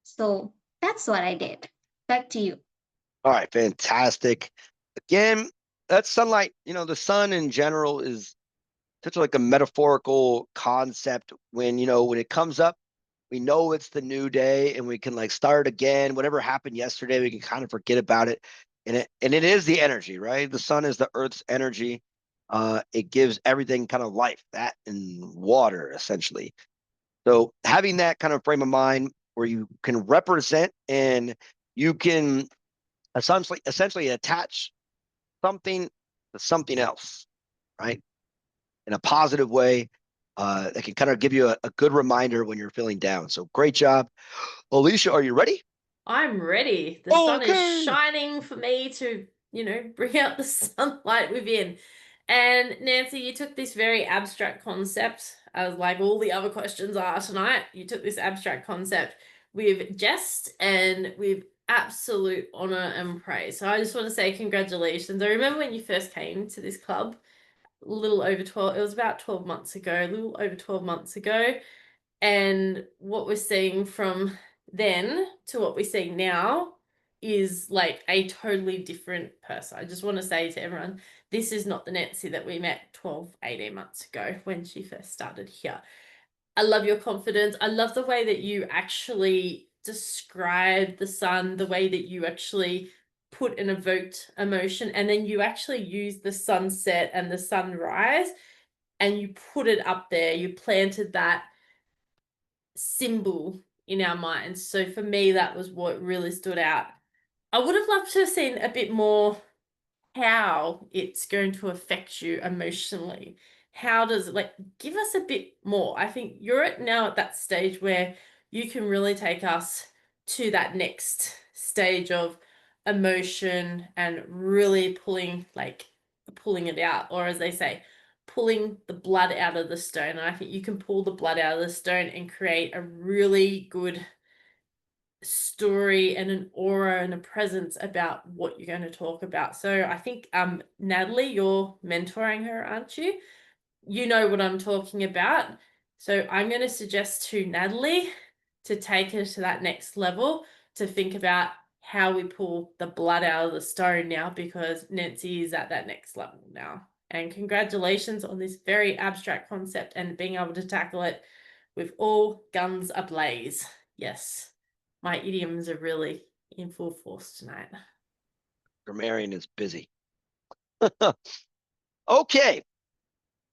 So that's what I did. Back to you.
All right, fantastic. Again, that's sunlight. You know, the sun in general is such like a metaphorical concept. When when it comes up, we know it's the new day and we can like start again. Whatever happened yesterday, we can kind of forget about it. And it is the energy, right? The sun is the earth's energy. It gives everything kind of life, that and water essentially. So having that kind of frame of mind where you can represent and you can essentially attach something to something else, right? In a positive way, that can kind of give you a good reminder when you're feeling down. So great job. Alicia, are you ready?
I'm ready. The sun is
Okay.
shining for me to, bring out the sunlight within. And Nancy, you took this very abstract concept, as like all the other questions are tonight. You took this abstract concept with jest and with absolute honor and praise. So I just want to say congratulations. I remember when you first came to this club, a little over 12, it was about 12 months ago, a little over 12 months ago. And what we're seeing from then to what we're seeing now is like a totally different person. I just want to say to everyone, this is not the Nancy that we met 12, 18 months ago when she first started here. I love your confidence. I love the way that you actually describe the sun, the way that you actually put an evoked emotion, and then you actually use the sunset and the sunrise and you put it up there. You planted that symbol in our minds. So for me, that was what really stood out. I would have loved to have seen a bit more how it's going to affect you emotionally. How does it, give us a bit more. I think you're now at that stage where you can really take us to that next stage of emotion and really pulling it out, or as they say, pulling the blood out of the stone. And I think you can pull the blood out of the stone and create a really good story and an aura and a presence about what you're going to talk about. So I think Natalie, you're mentoring her, aren't you? You know what I'm talking about. So I'm going to suggest to Natalie to take her to that next level, to think about how we pull the blood out of the stone now, because Nancy is at that next level now. And congratulations on this very abstract concept and being able to tackle it with all guns ablaze. Yes, my idioms are really in full force tonight.
Grammarian is busy. Okay.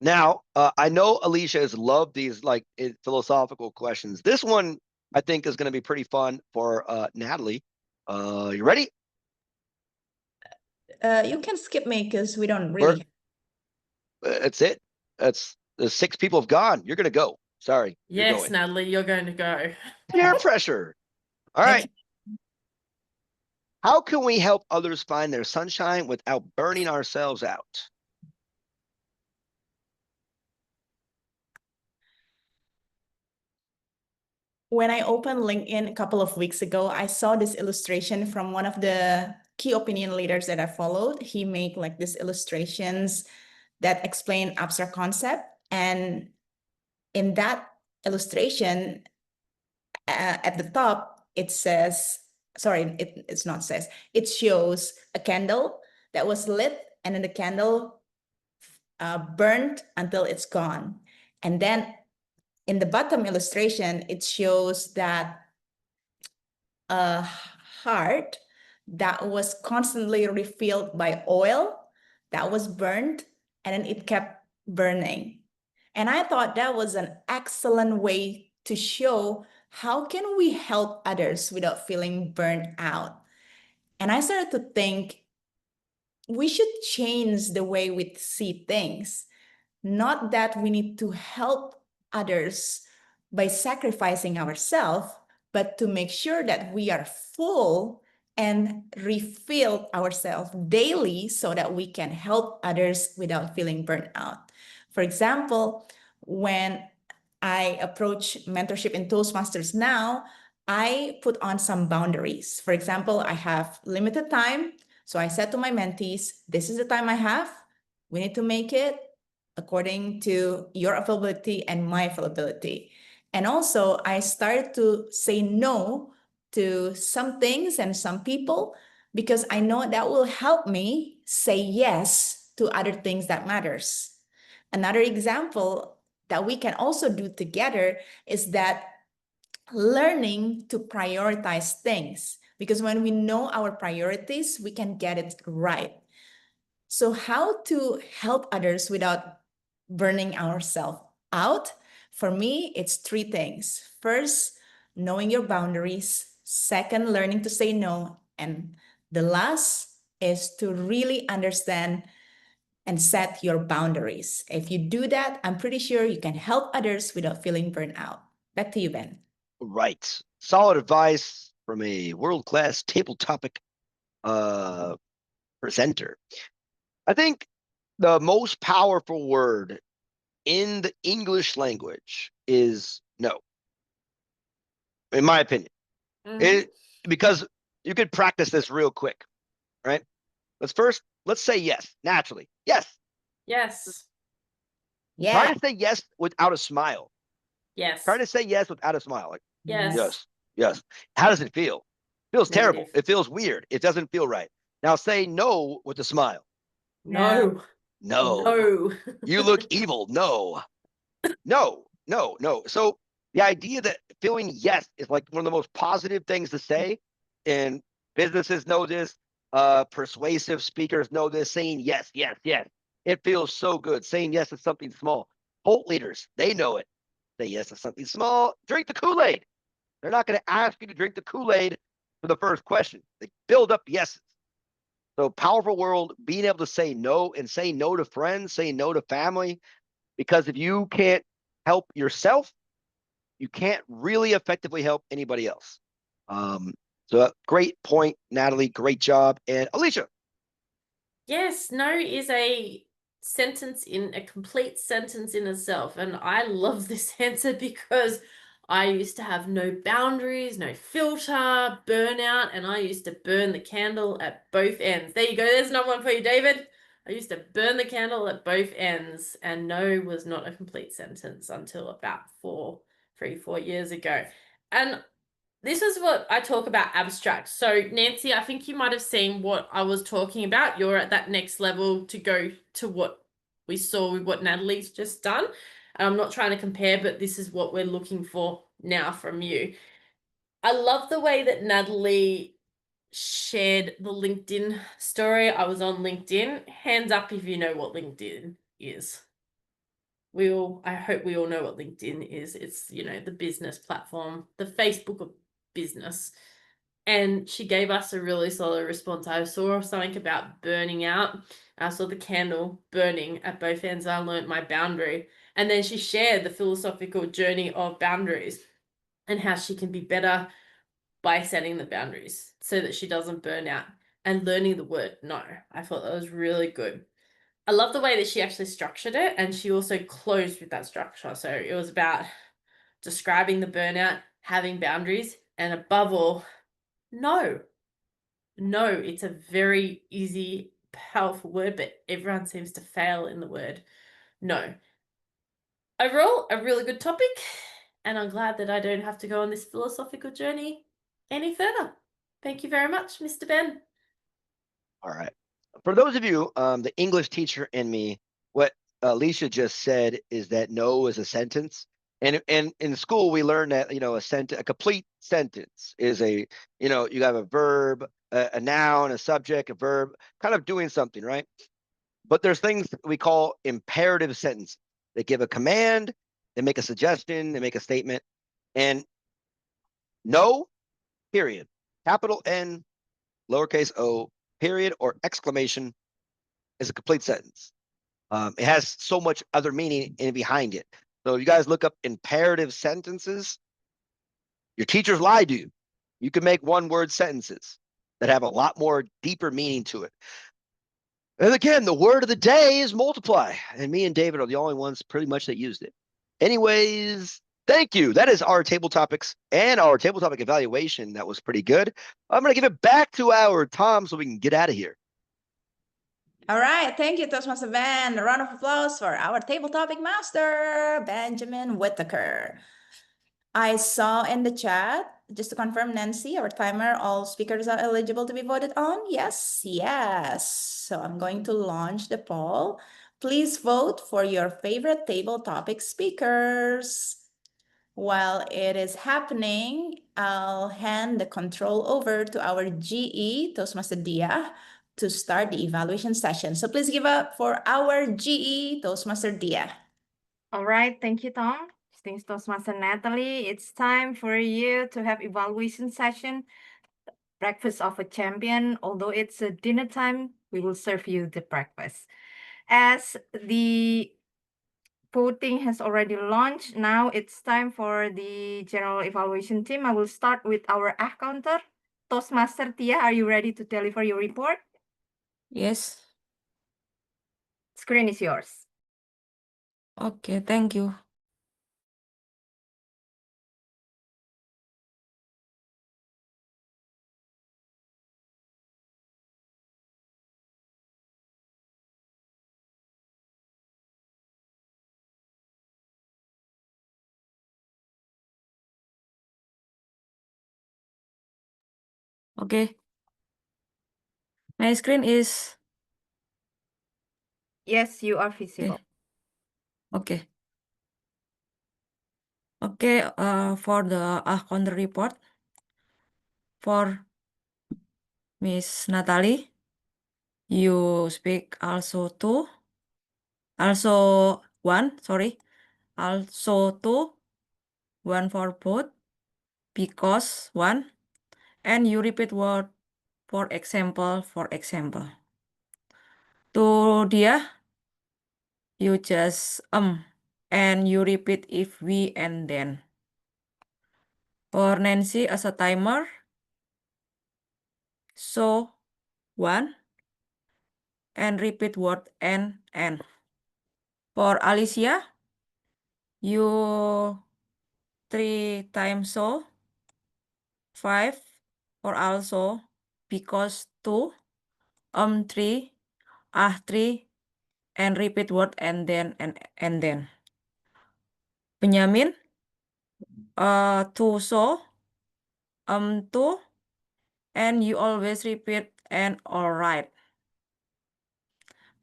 Now, I know Alicia has loved these philosophical questions. This one I think is going to be pretty fun for Natalie. You ready?
You can skip me because we don't really.
That's it. The 6 people have gone. You're going to go. Sorry. You're
Yes,
going.
Natalie, you're going to go.
Peer pressure. All
Thank
right. How can we help others find their sunshine without burning ourselves out?
When I opened LinkedIn a couple of weeks ago, I saw this illustration from one of the key opinion leaders that I followed. He made like these illustrations that explain abstract concept. And in that illustration, at the top, it says, sorry, it's not says, it shows a candle that was lit and then the candle burned until it's gone. And then in the bottom illustration, it shows that a heart that was constantly refilled by oil that was burned and then it kept burning. And I thought that was an excellent way to show how can we help others without feeling burned out. And I started to think we should change the way we see things. Not that we need to help others by sacrificing ourselves, but to make sure that we are full and refill ourselves daily so that we can help others without feeling burnt out. For example, when I approach mentorship in Toastmasters now, I put on some boundaries. For example, I have limited time. So I said to my mentees, this is the time I have. We need to make it according to your availability and my availability. And also, I started to say no to some things and some people because I know that will help me say yes to other things that matters. Another example that we can also do together is that learning to prioritize things, because when we know our priorities, we can get it right. So how to help others without burning ourselves out? For me, it's 3 things. First, knowing your boundaries. Second, learning to say no. And the last is to really understand and set your boundaries. If you do that, I'm pretty sure you can help others without feeling burnt out. Back to you, Ben.
Right. Solid advice from a world-class table topic presenter. I think the most powerful word in the English language is no, in my opinion. Because you could practice this real quick, right? Let's say yes, naturally. Yes.
Yes.
Try to say yes without a smile.
Yes.
Try to say yes without a smile. Like,
Yes.
yes. How does it feel? It feels terrible.
Negative.
It feels weird. It doesn't feel right. Now say no with a smile.
No.
No. You look evil. No. So the idea that feeling yes is like one of the most positive things to say, and businesses know this, persuasive speakers know this, saying yes. It feels so good. Saying yes to something small. Cult leaders, they know it. Say yes to something small. Drink the Kool-Aid. They're not going to ask you to drink the Kool-Aid for the first question. They build up yeses. So powerful world, being able to say no and say no to friends, saying no to family, because if you can't help yourself, you can't really effectively help anybody else. So great point, Natalie. Great job. And Alicia.
Yes, no is a complete sentence in itself. And I love this answer because I used to have no boundaries, no filter, burnout, and I used to burn the candle at both ends. There you go. There's another one for you, David. I used to burn the candle at both ends, and no was not a complete sentence until about 4 years ago. And this is what I talk about abstract. So Nancy, I think you might have seen what I was talking about. You're at that next level to go to what we saw with what Natalie's just done. And I'm not trying to compare, but this is what we're looking for now from you. I love the way that Natalie shared the LinkedIn story. I was on LinkedIn. Hands up if you know what LinkedIn is. I hope we all know what LinkedIn is. It's, the business platform, the Facebook of business. And she gave us a really solid response. I saw something about burning out. I saw the candle burning at both ends. I learned my boundary. And then she shared the philosophical journey of boundaries and how she can be better by setting the boundaries so that she doesn't burn out and learning the word no. I thought that was really good. I love the way that she actually structured it, and she also closed with that structure. So it was about describing the burnout, having boundaries, and above all, no. No, it's a very easy, powerful word, but everyone seems to fail in the word no. Overall, a really good topic, and I'm glad that I don't have to go on this philosophical journey any further. Thank you very much, Mr. Ben.
All right. For those of you, the English teacher in me, what Alicia just said is that no is a sentence. And in school, we learned that, a complete sentence is you have a verb, a noun, a subject, a verb, kind of doing something, right? But there's things we call imperative sentences. They give a command, they make a suggestion, they make a statement. And no, period, capital N, lowercase o, period, or exclamation is a complete sentence. It has so much other meaning in behind it. So if you guys look up imperative sentences, your teachers lied to you. You can make one-word sentences that have a lot more deeper meaning to it. And again, the word of the day is multiply. And me and David are the only ones pretty much that used it. Anyways, thank you. That is our table topics and our table topic evaluation. That was pretty good. I'm going to give it back to our Tom so we can get out of here.
All right, thank you, Toastmaster Ben. A round of applause for our table topic master, Benjamin Whitaker. I saw in the chat, just to confirm, Nancy, our timer, all speakers are eligible to be voted on? Yes, yes. So I'm going to launch the poll. Please vote for your favorite table topic speakers. While it is happening, I'll hand the control over to our GE, Toastmaster Dia, to start the evaluation session. So please give up for our GE, Toastmaster Dia.
All right, thank you, Tom. Thanks, Toastmaster Natalie. It's time for you to have evaluation session. Breakfast of a champion. Although it's a dinner time, we will serve you the breakfast. As the voting has already launched, now it's time for the general evaluation team. I will start with our counter. Toastmaster Tia, are you ready to deliver your report?
Yes.
Screen is yours.
Okay, thank you. Okay. My screen is
Yes, you are visible.
okay. Okay, for the counter report for Miss Natalie, you speak also two, also one, sorry, also two, one for both, because one, and you repeat word for example, To Dia, you just and you repeat if we and then. For Nancy as a timer, so one and repeat word and. For Alicia, you 3 times so, 5 for also, because 2, 3, 3, and repeat word and then and then. Benjamin, 2 so, 2, and you always repeat and all right.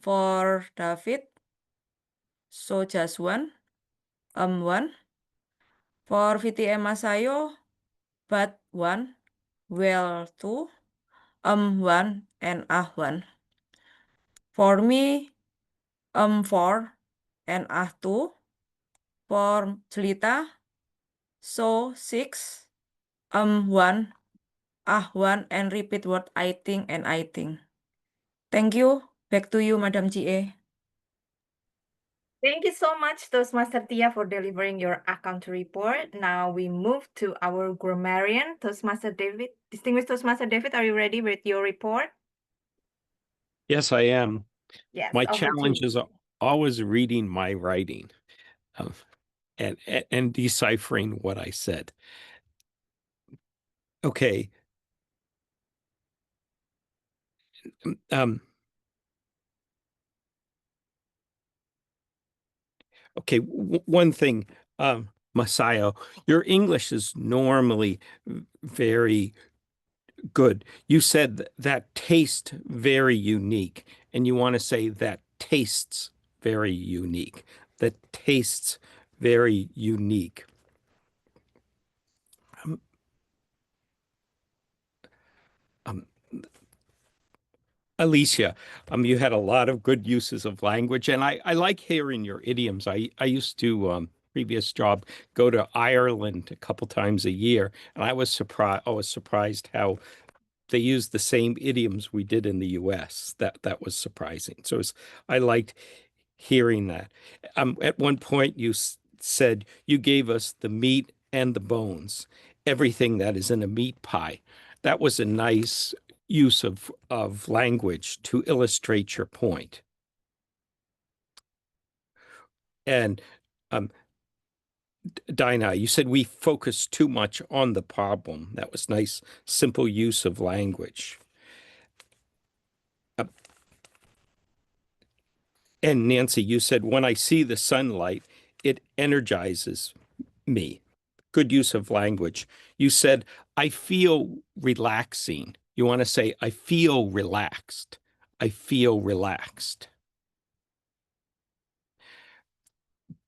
For David, so just 1 1. For VTM Masayo, but 1, well 2, 1, and 1. For me, 4, and 2. For Jelita, so 6, 1, 1, and repeat what I think and I think. Thank you. Back to you, Madam GA.
Thank you so much, Toastmaster Tia, for delivering your account report. Now we move to our grammarian, Toastmaster David. Distinguished Toastmaster David, are you ready with your report?
Yes, I am.
Yes,
My
over to
challenge
you.
is always reading my writing and deciphering what I said. Okay. Okay, one thing, Masayo, your English is normally very good. You said that taste very unique, and you want to say that tastes very unique. That tastes very unique. Alicia, you had a lot of good uses of language, and I like hearing your idioms. I used to previous job go to Ireland a couple times a year, and I was surprised how they used the same idioms we did in the US. That was surprising. So I liked hearing that. At one point, you said you gave us the meat and the bones, everything that is in a meat pie. That was a nice use of language to illustrate your point. And Dinah, you said we focus too much on the problem. That was nice, simple use of language. And Nancy, you said, when I see the sunlight, it energizes me. Good use of language. You said, I feel relaxing. You want to say, I feel relaxed. I feel relaxed.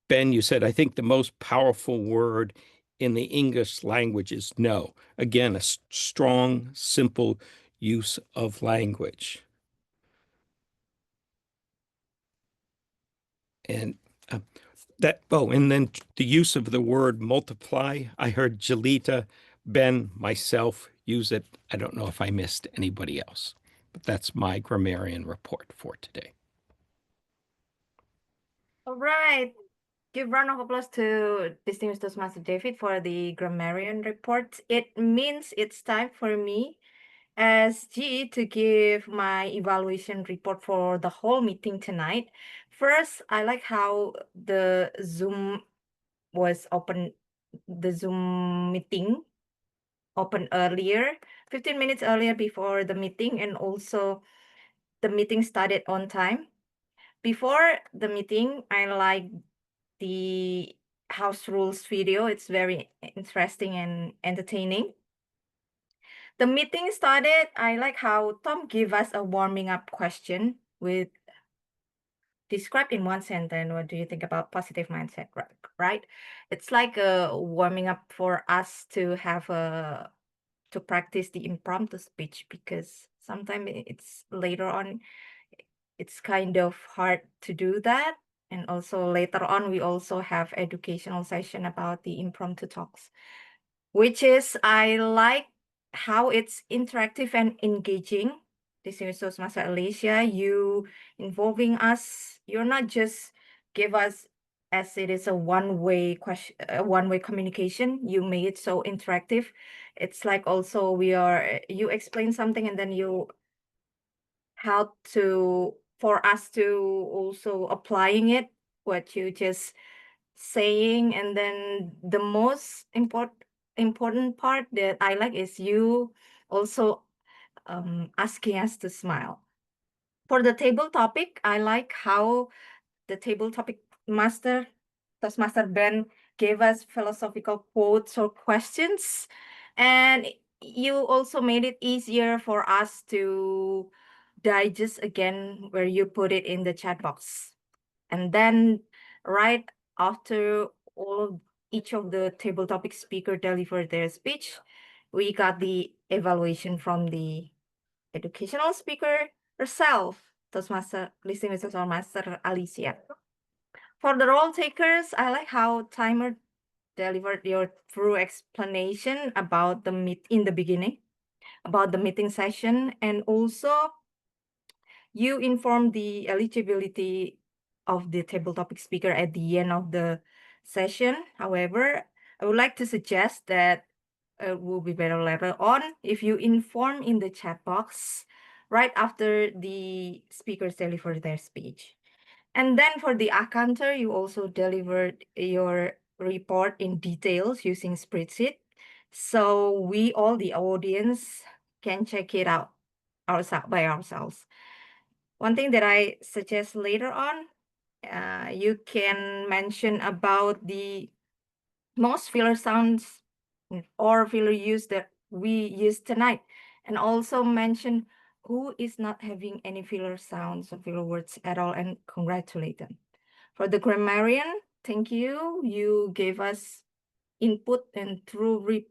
Ben, you said, I think the most powerful word in the English language is no. Again, a strong, simple use of language. And and then the use of the word multiply. I heard Jalita, Ben, myself use it. I don't know if I missed anybody else, but that's my grammarian report for today.
All right. Give round of applause to Distinguished Toastmaster David for the grammarian report. It means it's time for me as GE to give my evaluation report for the whole meeting tonight. First, I like how the Zoom was open, the Zoom meeting opened earlier, 15 minutes earlier before the meeting, and also the meeting started on time. Before the meeting, I like the house rules video. It's very interesting and entertaining. The meeting started. I like how Tom gave us a warming up question with describe in one sentence, what do you think about positive mindset, right? It's like a warming up for us to have to practice the impromptu speech, because sometimes it's later on, it's kind of hard to do that. And also later on, we also have educational session about the impromptu talks, which is, I like how it's interactive and engaging. This is Toastmaster Alicia, you involving us. You're not just give us as it is a one-way question, one-way communication. You made it so interactive. It's like also you explain something and then you help for us to also applying it, what you just saying. And then the most important part that I like is you also asking us to smile. For the table topic, I like how the table topic Toastmaster Ben gave us philosophical quotes or questions, and you also made it easier for us to digest again where you put it in the chat box. And then right after each of the table topic speaker delivered their speech, we got the evaluation from the educational speaker herself, Toastmaster, listening with Toastmaster Alicia. For the role takers, I like how Timer delivered your thorough explanation about the in the beginning, about the meeting session, and also you informed the eligibility of the table topic speaker at the end of the session. However, I would like to suggest that it will be better later on if you inform in the chat box right after the speakers deliver their speech. And then for the accounter, you also delivered your report in details using spreadsheet. So we, all the audience, can check it out by ourselves. One thing that I suggest later on, you can mention about the most filler sounds or filler use that we use tonight, and also mention who is not having any filler sounds or filler words at all, and congratulate them. For the grammarian, thank you. You gave us input and through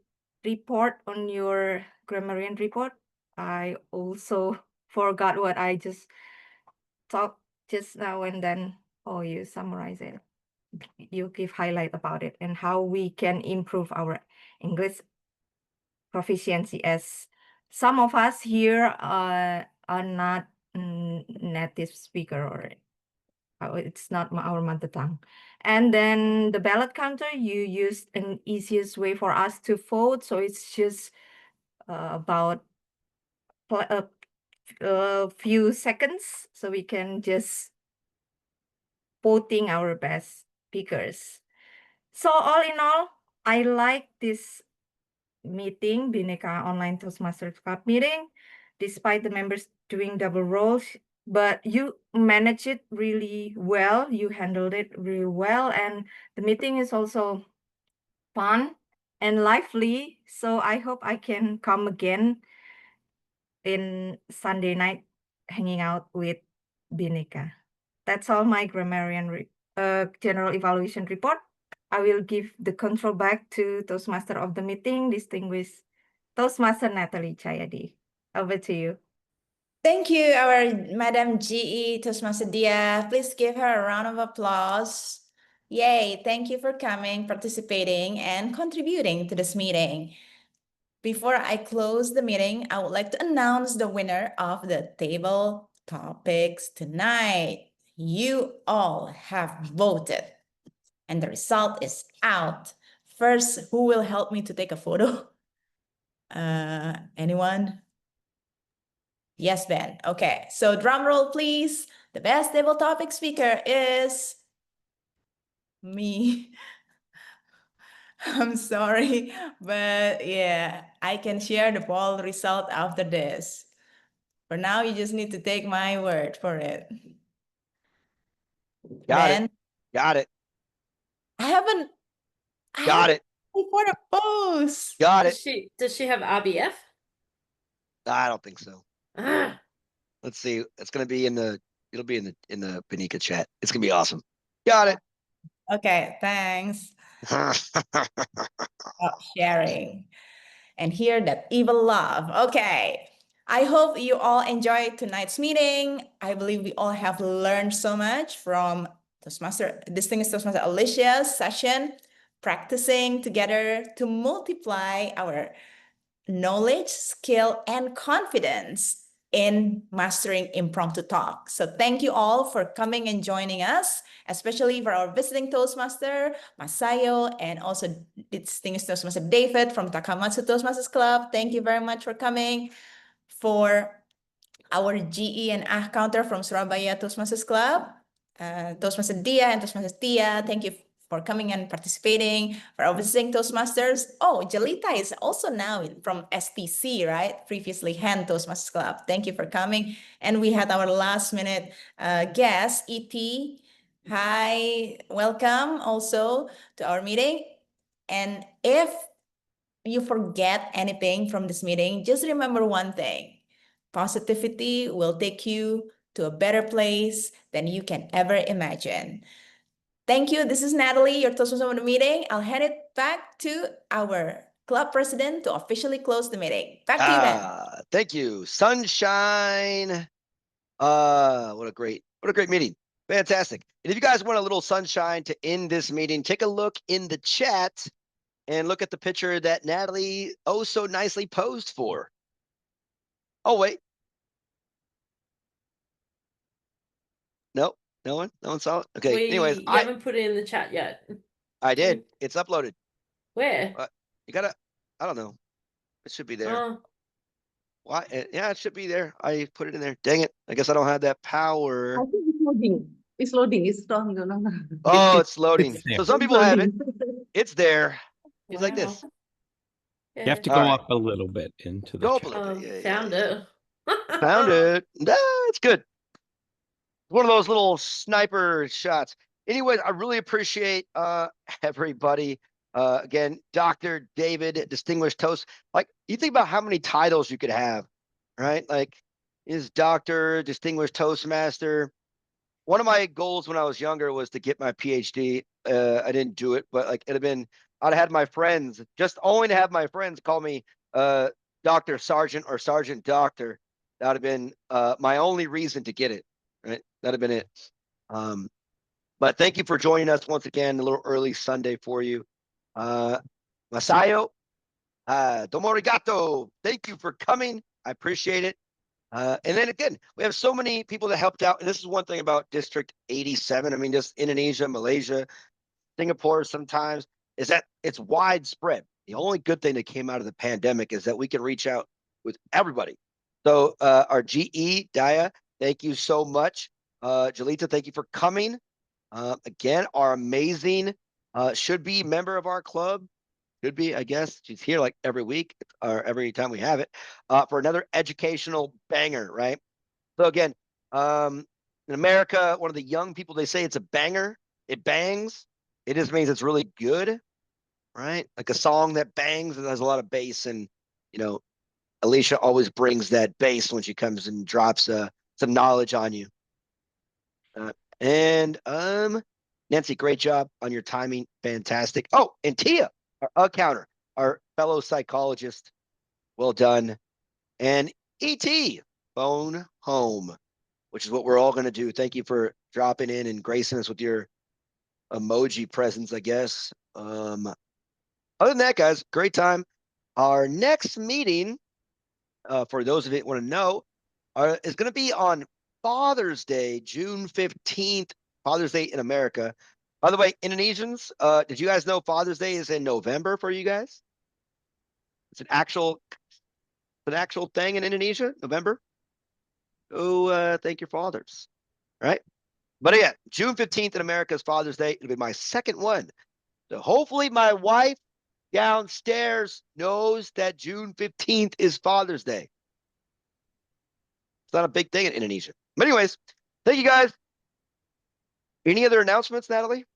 report on your grammarian report. I also forgot what I just talked just now, and then you summarize it. You give highlight about it and how we can improve our English proficiency, as some of us here are not native speaker, or it's not our mother tongue. And then the ballot counter, you used an easiest way for us to vote. So it's just about a few seconds. So we can just voting our best speakers. So all in all, I like this meeting, Bhinneka Online Toastmasters Club meeting, despite the members doing double roles, but you managed it really well. You handled it really well. And the meeting is also fun and lively. So I hope I can come again in Sunday night, hanging out with Bhinneka. That's all my grammarian general evaluation report. I will give the control back to Toastmaster of the meeting, distinguished Toastmaster Natalie Chayadi. Over to you.
Thank you, our Madam GE Toastmaster Dia. Please give her a round of applause. Yay, thank you for coming, participating, and contributing to this meeting. Before I close the meeting, I would like to announce the winner of the table topics tonight. You all have voted, and the result is out. First, who will help me to take a photo? Anyone? Yes, Ben. Okay, so drum roll, please. The best table topic speaker is me. I'm sorry, but yeah, I can share the poll result after this. For now, you just need to take my word for it.
Got
Ben,
it. Got it.
I haven't
Got it.
for the post.
Got it.
Does she have RBF?
I don't think so.
Ah.
Let's see. It's gonna be it'll be in the Bhinneka chat. It's gonna be awesome. Got it.
Okay, thanks. Sharing and hear that evil love. Okay. I hope you all enjoyed tonight's meeting. I believe we all have learned so much from distinguished Toastmaster Alicia's session, practicing together to multiply our knowledge, skill, and confidence in mastering impromptu talk. So thank you all for coming and joining us, especially for our visiting Toastmaster, Masayo, and also distinguished Toastmaster David from Takamatsu Toastmasters Club. Thank you very much for coming. For our GE and AH counter from Surabaya Toastmasters Club, Toastmaster Dia and Toastmaster Tia, thank you for coming and participating. For our visiting Toastmasters, Jalita is also now from STC, right? Previously Hand Toastmasters Club. Thank you for coming. And we had our last minute guest, ET. Hi, welcome also to our meeting. And if you forget anything from this meeting, just remember one thing. Positivity will take you to a better place than you can ever imagine. Thank you. This is Natalie, your Toastmaster of the meeting. I'll hand it back to our club president to officially close the meeting. Back to you, Ben.
Thank you, sunshine. What a great meeting. Fantastic. And if you guys want a little sunshine to end this meeting, take a look in the chat and look at the picture that Natalie so nicely posed for. Oh, wait. Nope. No one saw it. Okay. Anyways,
You haven't put it in the chat yet.
I did. It's uploaded.
Where?
You gotta, I don't know. It should be there.
Oh,
Why? Yeah, it should be there. I put it in there. Dang it. I guess I don't have that power.
I think it's loading. It's loading. It's strong. No.
Oh, it's loading.
It's there.
So some people have it. It's there. It's like
wow.
this.
You have to
All
go
right.
up a little bit into the
Go up a
chat.
little bit. Yeah,
Found
yeah.
it.
Found it. It's good. One of those little sniper shots. Anyways, I really appreciate everybody. Again, Dr. David, Distinguished Toast. Like, you think about how many titles you could have, right? Like, is Doctor, Distinguished Toastmaster. One of my goals when I was younger was to get my PhD. I didn't do it, but like I'd have had my friends, just only to have my friends call me Dr. Sergeant or Sergeant Doctor. That would have been my only reason to get it, right? That'd have been it. But thank you for joining us once again, a little early Sunday for you. Masayo, domo arigato. Thank you for coming. I appreciate it. And then again, we have so many people that helped out. And this is one thing about District 87. I mean, just Indonesia, Malaysia, Singapore sometimes, is that it's widespread. The only good thing that came out of the pandemic is that we can reach out with everybody. So our GE, Daya, thank you so much. Jalita, thank you for coming. Again, our amazing should-be member of our club. Could be, I guess. She's here like every week or every time we have it for another educational banger, right? So again, in America, one of the young people, they say it's a banger. It bangs. It just means it's really good, right? Like a song that bangs and has a lot of bass. And, you know, Alicia always brings that bass when she comes and drops some knowledge on you. Nancy, great job on your timing. Fantastic. Oh, and Tia, our counter, our fellow psychologist. Well done. And ET, phone home, which is what we're all going to do. Thank you for dropping in and gracing us with your emoji presence, I guess. Other than that, guys, great time. Our next meeting, for those of you that want to know, is going to be on Father's Day, June 15th, Father's Day in America. By the way, Indonesians, did you guys know Father's Day is in November for you guys? It's an actual thing in Indonesia, November. Oh, thank your fathers, right? But yeah, June 15th in America is Father's Day. It'll be my second one. So hopefully my wife downstairs knows that June 15th is Father's Day. It's not a big thing in Indonesia. But anyways, thank you guys. Any other announcements, Natalie?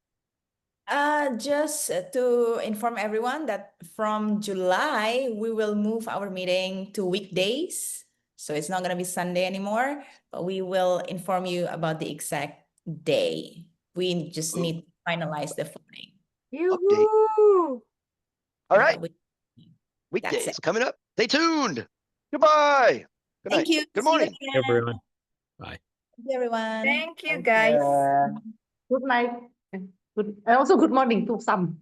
Just to inform everyone that from July, we will move our meeting to weekdays. So it's not going to be Sunday anymore, but we will inform you about the exact day. We just need to finalize the funding.
Yoo-hoo!
All right.
Weekdays
Weekdays coming up. Stay tuned. Goodbye. Good
Thank
night.
you.
Good
See you
morning.
again.
Everyone. Bye.
Thank you, everyone.
Thank you, guys.
Good night. Also good morning to some.